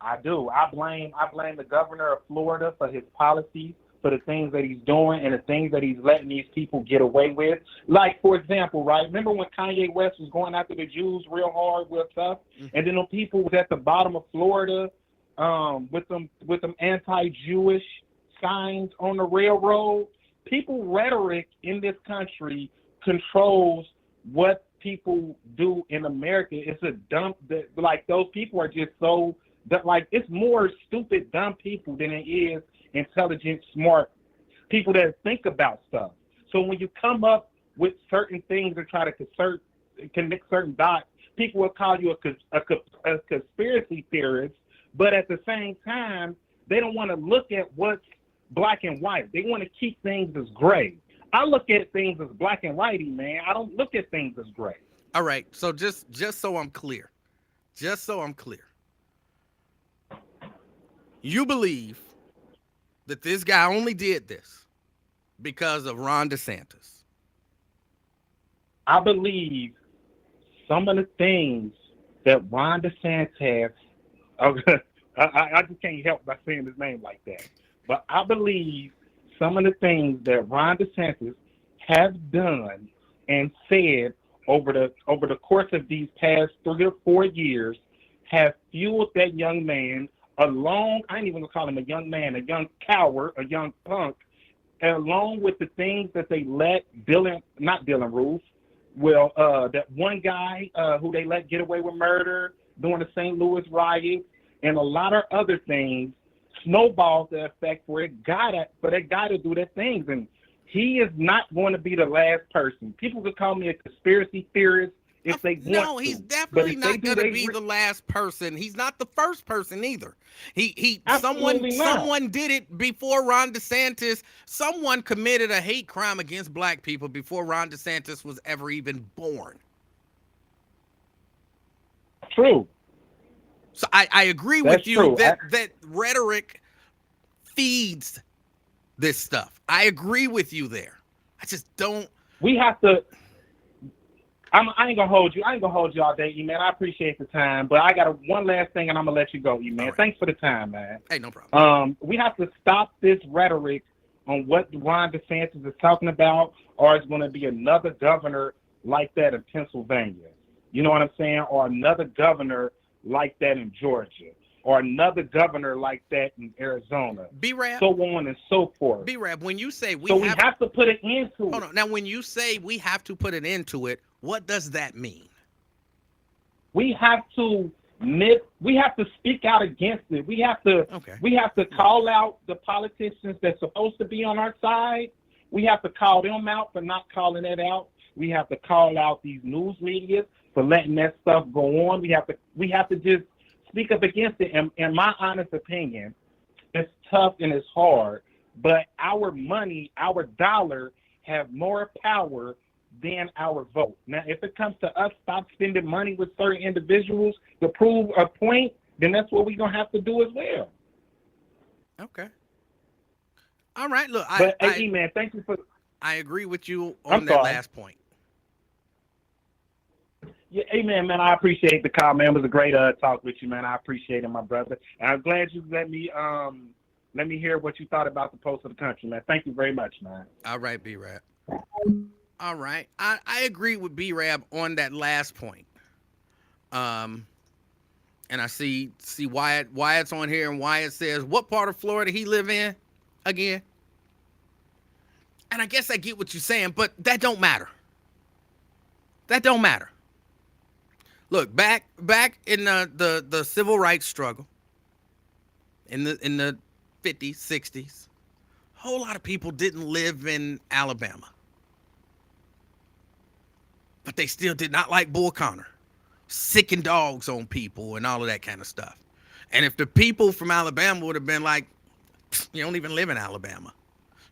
I do. I blame the governor of Florida for his policies, for the things that he's doing and the things that he's letting these people get away with. Like, for example, right? Remember when Kanye West was going after the Jews real hard with stuff? Mm-hmm. And then the people was at the bottom of Florida with them anti-Jewish signs on the railroad. People rhetoric in this country controls what people do in America. It's a dump that, like, those people are just so that, like, it's more stupid, dumb people than it is intelligent, smart people that think about stuff. So when you come up with certain things and try to connect certain dots, people will call you a conspiracy theorist, but at the same time, they don't want to look at what's black and white. They want to keep things as gray. I look at things as black and whitey, man. I don't look at things as gray. All right. So just so I'm clear, you believe that this guy only did this because of Ron DeSantis? I believe some of the things that Ron DeSantis has, I just can't help by saying his name like that. But I believe some of the things that Ron DeSantis has done and said over the course of these past 3 or 4 years have fueled that young man along. I ain't even gonna call him a young man, a young coward, a young punk, along with the things that they let not Dylan Roof, that one guy who they let get away with murder during the St. Louis riot, and a lot of other things snowballs the effect for it gotta do their things. And he is not going to be the last person. People could call me a conspiracy theorist if they want No, to. he's But definitely if they not do, going to they be the last person. He's not the first person either. absolutely not. Someone did it before Ron DeSantis. Someone committed a hate crime against black people before Ron DeSantis was ever even born. True. So I agree That's with you true. that rhetoric feeds this stuff. I agree with you there. I just don't. We have to. I ain't gonna hold you. I ain't gonna hold you all day, E-Man. I appreciate the time, but I got one last thing, and I'm gonna let you go, E-Man. Right. Thanks for the time, man. Hey, no problem. We have to stop this rhetoric on what Ron DeSantis is talking about, or it's gonna be another governor like that in Pennsylvania. You know what I'm saying? Or another governor like that in Georgia, or another governor like that in Arizona. B-Rab. So on and so forth. B-Rab, when you say we have to put an end to it. Hold on. Now, when you say we have to put an end to it, what does that mean? We have to speak out against it. We have to call out the politicians that's supposed to be on our side. We have to call them out for not calling it out. We have to call out these news media for letting that stuff go on. We have to just speak up against it. And in my honest opinion, it's tough and it's hard, but our money, our dollar have more power than our vote. Now, if it comes to us stop spending money with certain individuals to prove a point, then that's what we're gonna have to do as well. Okay. All right. Look, hey, man, thank you for. I agree with you on that last point. Yeah, amen, man. I appreciate the call, man. It was a great talk with you, man. I appreciate it, my brother. And I'm glad you let me hear what you thought about the Post of the Country, man. Thank you very much, man. All right, B-Rab. All right. I agree with B-Rab on that last point. And I see Wyatt's on here, and Wyatt says, what part of Florida he live in again? And I guess I get what you're saying, but that don't matter. That don't matter. Look, back in the civil rights struggle in the 50s, 60s, a whole lot of people didn't live in Alabama. But they still did not like Bull Connor, sicking dogs on people and all of that kind of stuff. And if the people from Alabama would have been like, you don't even live in Alabama.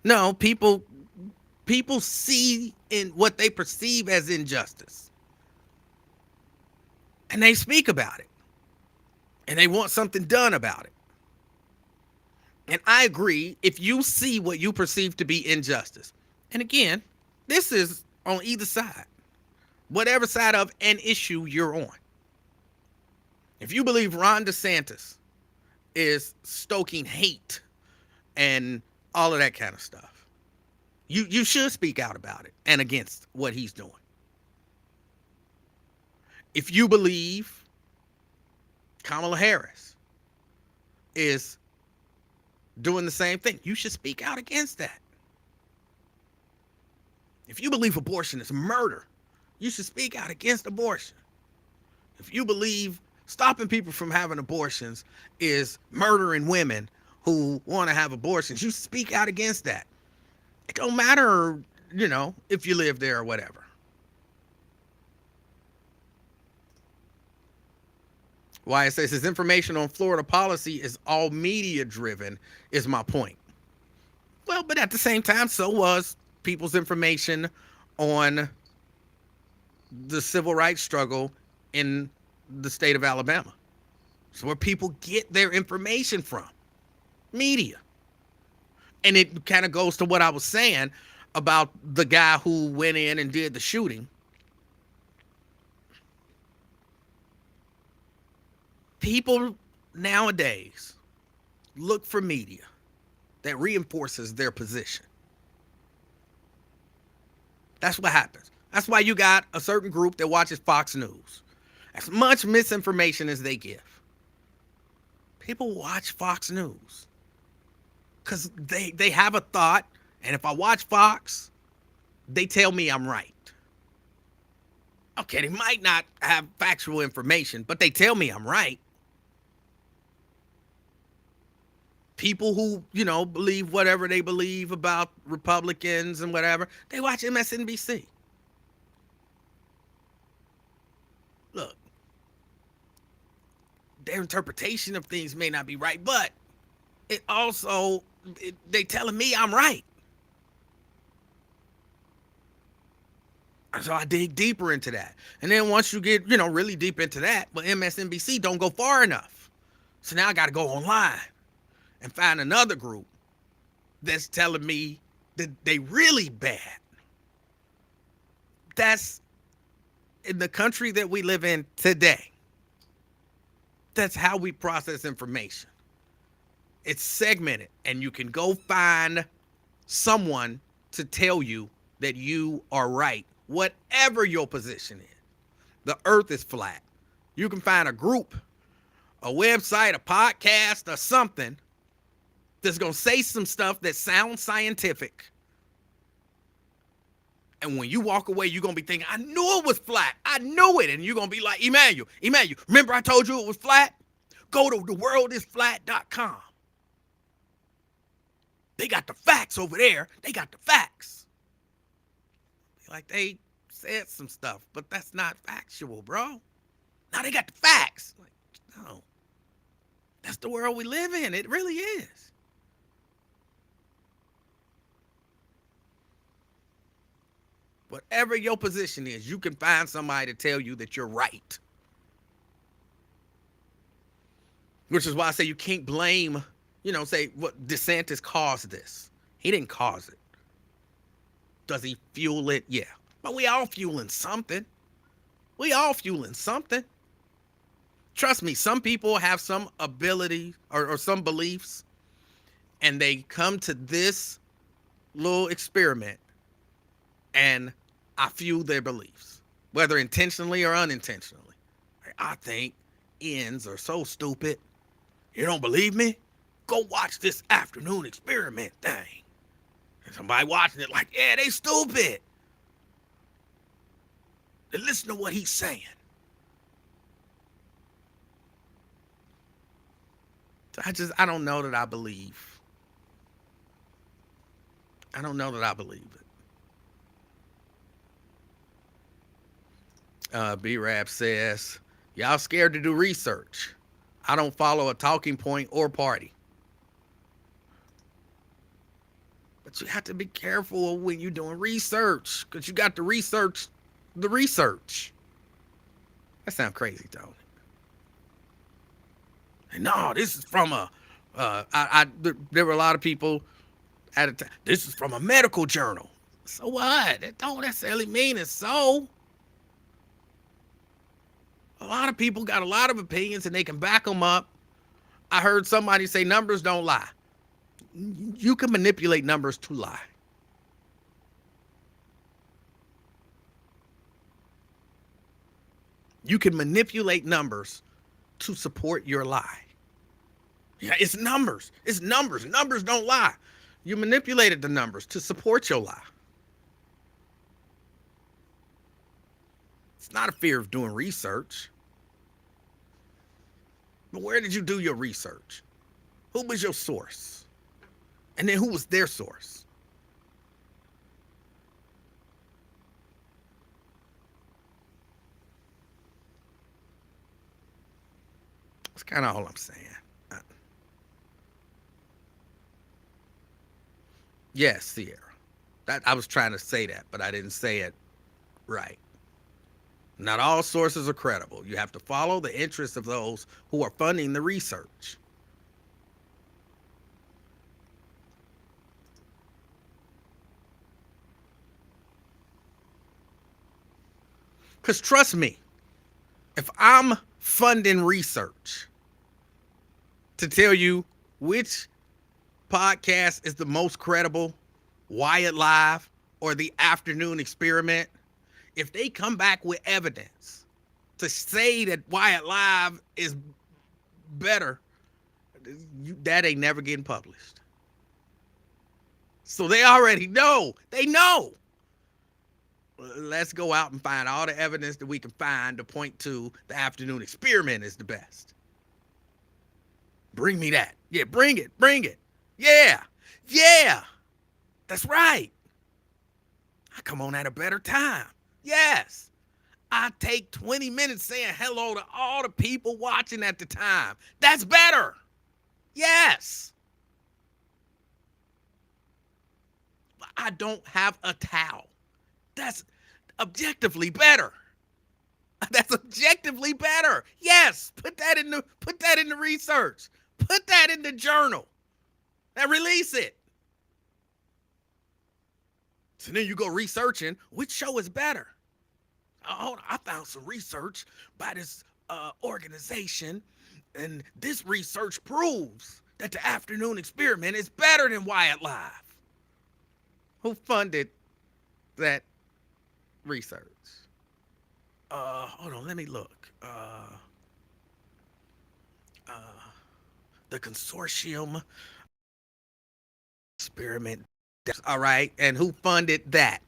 No, people see in what they perceive as injustice. And they speak about it. And they want something done about it. And I agree, if you see what you perceive to be injustice, and again, this is on either side, whatever side of an issue you're on. If you believe Ron DeSantis is stoking hate and all of that kind of stuff, you should speak out about it and against what he's doing. If you believe Kamala Harris is doing the same thing, you should speak out against that. If you believe abortion is murder, you should speak out against abortion. If you believe stopping people from having abortions is murdering women who want to have abortions, you speak out against that. It don't matter, if you live there or whatever. Why it says his information on Florida policy is all media driven is my point. Well, but at the same time, so was people's information on the civil rights struggle in the state of Alabama. It's where people get their information from. Media. And it kind of goes to what I was saying about the guy who went in and did the shooting. People nowadays look for media that reinforces their position. That's what happens. That's why you got a certain group that watches Fox News. As much misinformation as they give. People watch Fox News because they have a thought, and if I watch Fox, they tell me I'm right. Okay, they might not have factual information, but they tell me I'm right. People who, believe whatever they believe about Republicans and whatever, they watch MSNBC. look, their interpretation of things may not be right, but it also, they telling me I'm right. So I dig deeper into that. And then once you get, really deep into that, but MSNBC don't go far enough. So now I got to go online and find another group that's telling me that they really bad. That's in the country that we live in today. That's how we process information. It's segmented, and you can go find someone to tell you that you are right, whatever your position is. The earth is flat. You can find a group, a website, a podcast, or something that's going to say some stuff that sounds scientific. And when you walk away, you're going to be thinking, I knew it was flat. I knew it. And you're going to be like, Emanuel, remember I told you it was flat? Go to theworldisflat.com. They got the facts over there. They got the facts. Like, they said some stuff, but that's not factual, bro. Now they got the facts. Like, no. That's the world we live in. It really is. Whatever your position is, you can find somebody to tell you that you're right. Which is why I say you can't blame, say what DeSantis caused this. He didn't cause it. Does he fuel it? Yeah. But we all fueling something. Trust me, some people have some ability or some beliefs, and they come to this little experiment, and I fuel their beliefs, whether intentionally or unintentionally. I think ends are so stupid. You don't believe me? Go watch this afternoon experiment thing. And somebody watching it like, yeah, they stupid. And listen to what he's saying. So I don't know that I believe. I don't know that I believe it. B-Rap says, y'all scared to do research. I don't follow a talking point or party. But you have to be careful when you're doing research, because you got to research the research. That sounds crazy, don't it? And no, this is from there were a lot of people at a time. This is from a medical journal. So what? That don't necessarily mean it's so. A lot of people got a lot of opinions and they can back them up. I heard somebody say numbers don't lie. You can manipulate numbers to lie. You can manipulate numbers to support your lie. Yeah, it's numbers. It's numbers. Numbers don't lie. You manipulated the numbers to support your lie. It's not a fear of doing research. But where did you do your research? Who was your source? And then who was their source? That's kind of all I'm saying. Yes, Sierra. I was trying to say that, but I didn't say it right. Not all sources are credible. You have to follow the interests of those who are funding the research. Because trust me, if I'm funding research to tell you which podcast is the most credible, Wyatt Live or the Afternoon Experiment, if they come back with evidence to say that Wyatt Live is better, that ain't never getting published. So they already know. They know. Let's go out and find all the evidence that we can find to point to the Afternoon Experiment is the best. Bring me that. Yeah, bring it. Bring it. Yeah. Yeah. That's right. I come on at a better time. Yes. I take 20 minutes saying hello to all the people watching at the time. That's better. Yes. I don't have a towel. That's objectively better. That's objectively better. Yes, put that in the research. Put that in the journal. And release it. So then you go researching which show is better. Oh, I found some research by this organization, and this research proves that the afternoon experiment is better than Wyatt Live. Who funded that research? Hold on, let me look. The consortium experiment. All right, and who funded that?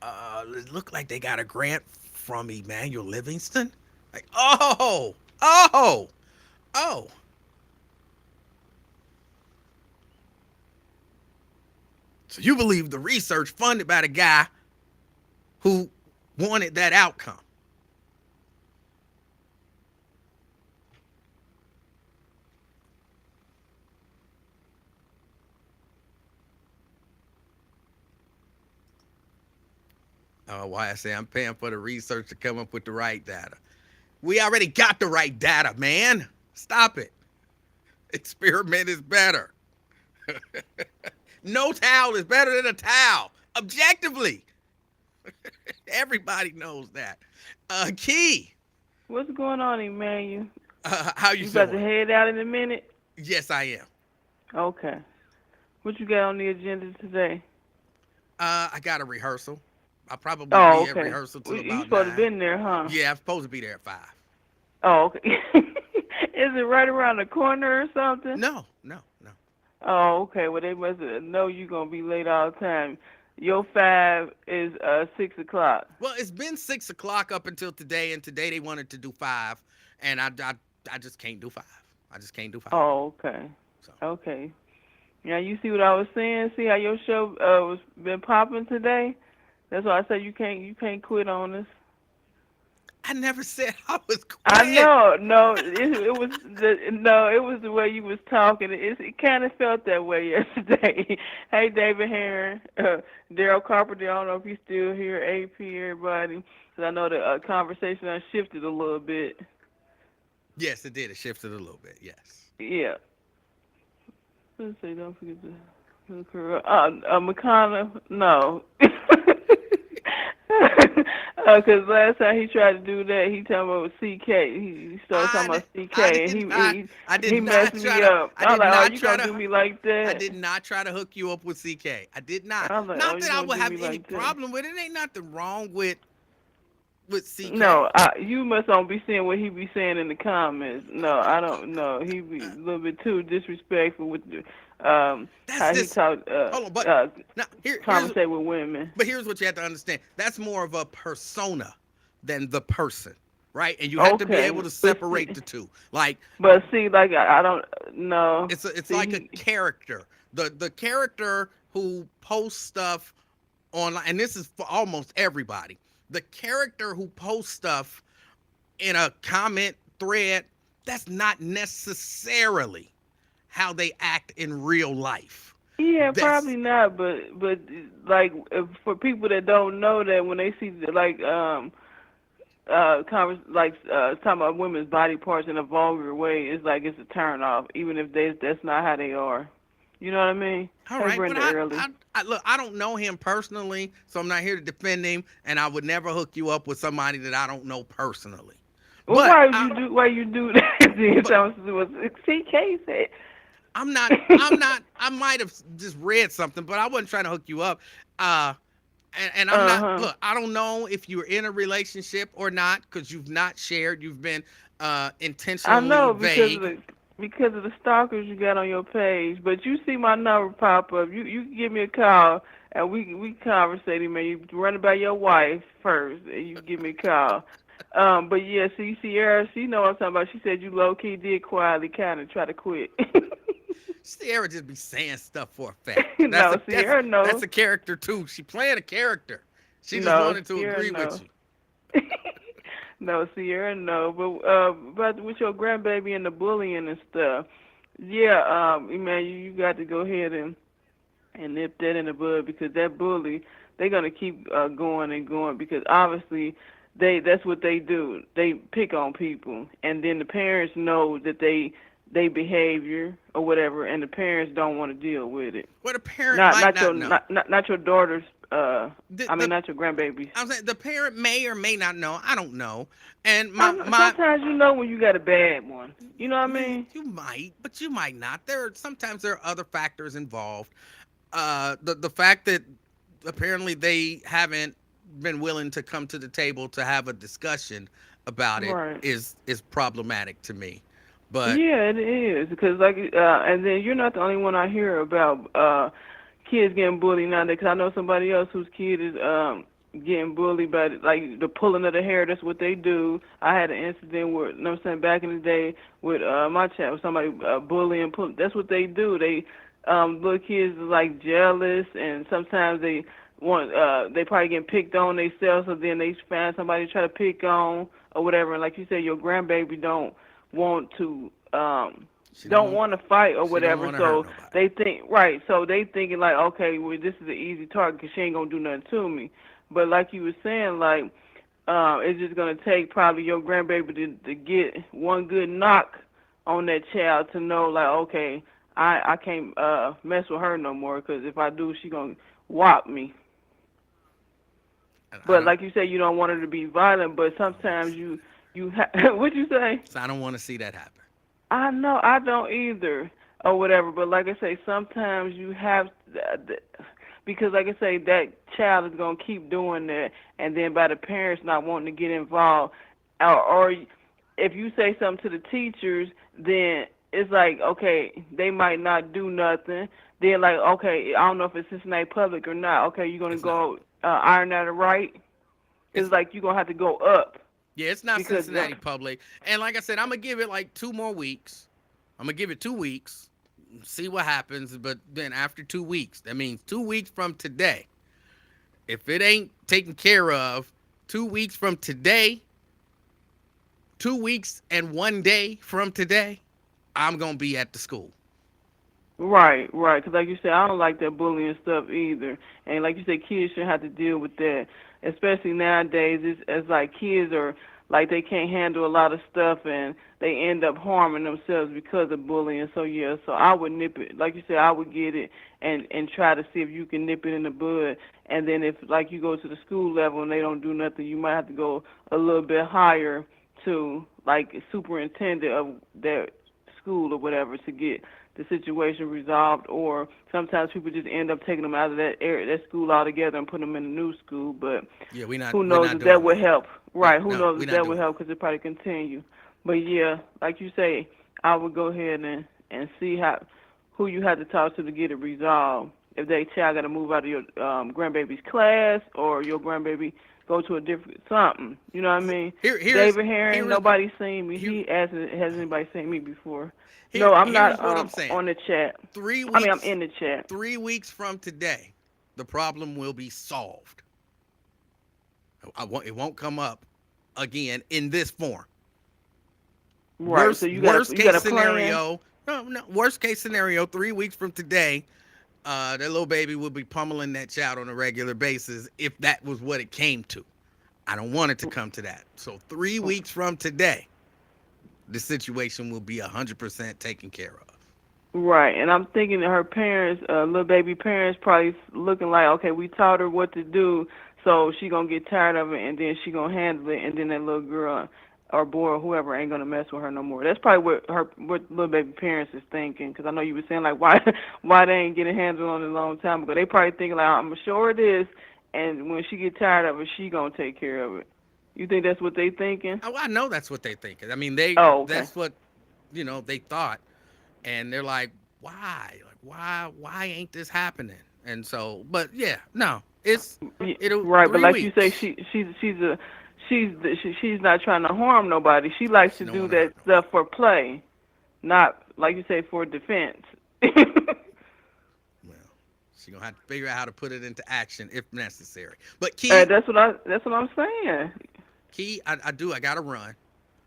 It looked like they got a grant from Emanuel Livingston. Like, oh. So you believe the research funded by the guy who wanted that outcome? Why I say I'm paying for the research to come up with the right data. We already got the right data, man. Stop it. Experiment is better. No towel is better than a towel. Objectively. Everybody knows that. Key. What's going on, Emmanuel? How you about to doing? head out in a minute? Yes, I am. Okay. What you got on the agenda today? I got a rehearsal. I'll probably be at rehearsal till You about supposed 9. to been there, huh? Yeah, I'm supposed to be there at 5. Oh, okay. Is it right around the corner or something? No. Oh, okay. Well, they must know you're going to be late all the time. Your 5 is 6 o'clock. Well, it's been 6 o'clock up until today, and today they wanted to do 5, and I just can't do 5. I just can't do 5. Oh, okay. So. Okay. Now, you see what I was saying? See how your show was been popping today? That's why I said you can't quit on us. I never said I was quitting. I know, no, it was the way you was talking. It kind of felt that way yesterday. Hey, David Heron, Daryl Carpenter. I don't know if he's still here. AP, everybody. Because I know the conversation has shifted a little bit. Yes, it did. It shifted a little bit. Yes. Yeah. Let's see. Don't forget to look her up. McConnell. No. Because last time he tried to do that, he talking about CK. He started talking about CK, and he messed me up. I was like, oh, you gonna do me like that? I did not try to hook you up with CK. I did not. Like, not that I would have any problem with it. Ain't nothing wrong with CK. No, you must don't be seeing what he be saying in the comments. No, I don't know. He be a little bit too disrespectful with the how he talk. Hold on, but now, conversate with women. But here's what you have to understand. That's more of a persona than the person, right? And you have to be able to separate the two. Like, but see, like I don't know. It's like a character. The character who posts stuff online, and this is for almost everybody. The character who posts stuff in a comment thread, that's not necessarily how they act in real life. Yeah, probably not, but like for people that don't know that, when they see like talking about women's body parts in a vulgar way, it's like it's a turn off, even if that's not how they are. You know what I mean? All right, but look, I don't know him personally, so I'm not here to defend him, and I would never hook you up with somebody that I don't know personally. Well, why you do that? What CK said. I'm not. I might have just read something, but I wasn't trying to hook you up. And I'm not. Look, I don't know if you're in a relationship or not, because you've not shared. You've been intentionally vague. Because of the stalkers you got on your page. But you see my number pop up. You give me a call, and we conversating, man. You run it by your wife first, and you give me a call. But yeah, see, Sierra, she know what I'm talking about. She said you low-key did quietly kind of try to quit. Sierra just be saying stuff for a fact. Sierra knows. That's a character, too. She playing a character. She just wanted to agree with you. No, Sierra, no. But with your grandbaby and the bullying and stuff, yeah, man, you got to go ahead and nip that in the bud because that bully, they're gonna keep going and going because obviously that's what they do. They pick on people, and then the parents know that they behavior or whatever, and the parents don't want to deal with it. Well, the parent might not know. Not your daughter's. Not your grandbaby's. I'm saying the parent may or may not know. I don't know. And my Sometimes you know when you got a bad one. You know what I mean? You might, but you might not. Sometimes there are other factors involved. The fact that apparently they haven't been willing to come to the table to have a discussion about it Right. is problematic to me. But Yeah, it is because and then you're not the only one I hear about kids getting bullied nowadays. Because I know somebody else whose kid is getting bullied by like the pulling of the hair. That's what they do. I had an incident where, you know what I'm saying, back in the day with my child, with somebody bullying. That's what they do. They little kids are like jealous, and sometimes they want they probably getting picked on themselves, so then they find somebody to try to pick on or whatever. And like you said, your grandbaby don't want to don't want to fight or whatever, so they think so they thinking like, okay, well, this is an easy target because she ain't gonna do nothing to me. But like you were saying, like it's just gonna take probably your grandbaby to get one good knock on that child to know like, okay, I can't mess with her no more because if I do, she gonna whop me. But like you said, you don't want her to be violent, but sometimes what'd you say? So I don't want to see that happen. I know, I don't either, or whatever. But like I say, sometimes you have, because like I say, that child is gonna keep doing that, and then by the parents not wanting to get involved, or if you say something to the teachers, then it's like, okay, they might not do nothing. Then like, okay, I don't know if it's Cincinnati Public or not. Okay, you're gonna go iron that right? It's like you're gonna have to go up. Yeah, it's not Cincinnati Public. And like I said, I'm going to give it like 2 more weeks. I'm going to give it 2 weeks, see what happens. But then after 2 weeks, that means 2 weeks from today, if it ain't taken care of 2 weeks from today, 2 weeks and 1 day from today, I'm going to be at the school. Right. Because like you said, I don't like that bullying stuff either. And like you said, kids shouldn't have to deal with that. Especially nowadays, it's like kids are like they can't handle a lot of stuff and they end up harming themselves because of bullying. So yeah, so I would nip it. Like you said, I would get it and try to see if you can nip it in the bud. And then if like you go to the school level and they don't do nothing, you might have to go a little bit higher to like superintendent of their school or whatever to get the situation resolved, or sometimes people just end up taking them out of that area, that school altogether, and putting them in a new school. But yeah, who knows if that would help? Right? Who knows if that would help? Because it probably continue. But yeah, like you say, I would go ahead and see who you have to talk to get it resolved. If they child got to move out of your grandbaby's class, or your grandbaby go to a different something. You know what I mean? David Herring, nobody's seen me. He asked, has anybody seen me before? No, I'm not on the chat. 3 weeks. I mean, I'm in the chat. 3 weeks from today, the problem will be solved. It won't come up again in this form. Right. So worst case scenario. No. Worst case scenario. 3 weeks from today, that little baby will be pummeling that child on a regular basis. If that was what it came to, I don't want it to come to that. So 3 weeks from today, the situation will be 100% taken care of. Right, and I'm thinking that her parents, little baby parents, probably looking like, okay, we taught her what to do, so she gonna get tired of it, and then she gonna handle it, and then that little girl or boy or whoever ain't gonna mess with her no more. That's probably what little baby parents is thinking, because I know you were saying like why they ain't getting handled on it a long time ago. They probably thinking like, I'm sure it is, and when she get tired of it, she gonna take care of it. You think that's what they thinking? Oh, I know that's what they thinking. I mean, that's what, they thought. And they're like, why? Like, why ain't this happening? And so, but yeah, no, it'll right. But like weeks. you say, she's not trying to harm nobody. She likes to do that stuff for play, not like you say for defense. She's gonna have to figure out how to put it into action if necessary. But kids, that's what I'm saying. Key, I do. I gotta run.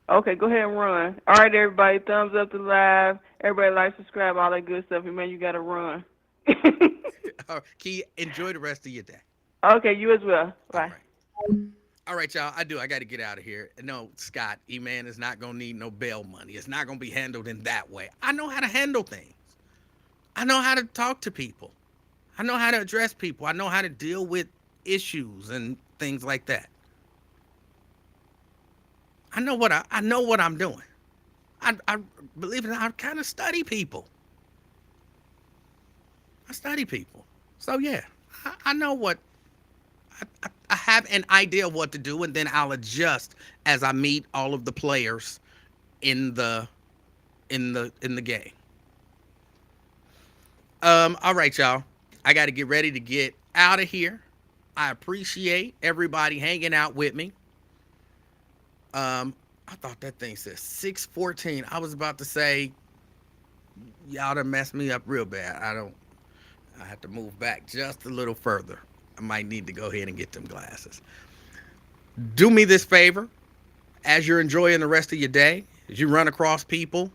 Okay, go ahead and run. All right, everybody, thumbs up to live. Everybody like, subscribe, all that good stuff. Man, you gotta run. Key, enjoy the rest of your day. Okay, you as well. All Bye. right. All right, y'all. I do. I got to get out of here. No, Scott, E-Man is not going to need no bail money. It's not going to be handled in that way. I know how to handle things. I know how to talk to people. I know how to address people. I know how to deal with issues and things like that. I know what I'm doing. I believe it or not, I kind of study people. I study people. So yeah, I know what I have an idea of what to do, and then I'll adjust as I meet all of the players in the game. All right, y'all. I got to get ready to get out of here. I appreciate everybody hanging out with me. I thought that thing said 6:14. I was about to say y'all done messed me up real bad. I have to move back just a little further. I might need to go ahead and get them glasses. Do me this favor as you're enjoying the rest of your day, as you run across people,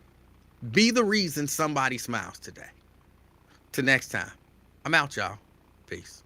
be the reason somebody smiles today. Till next time, I'm out, y'all. Peace.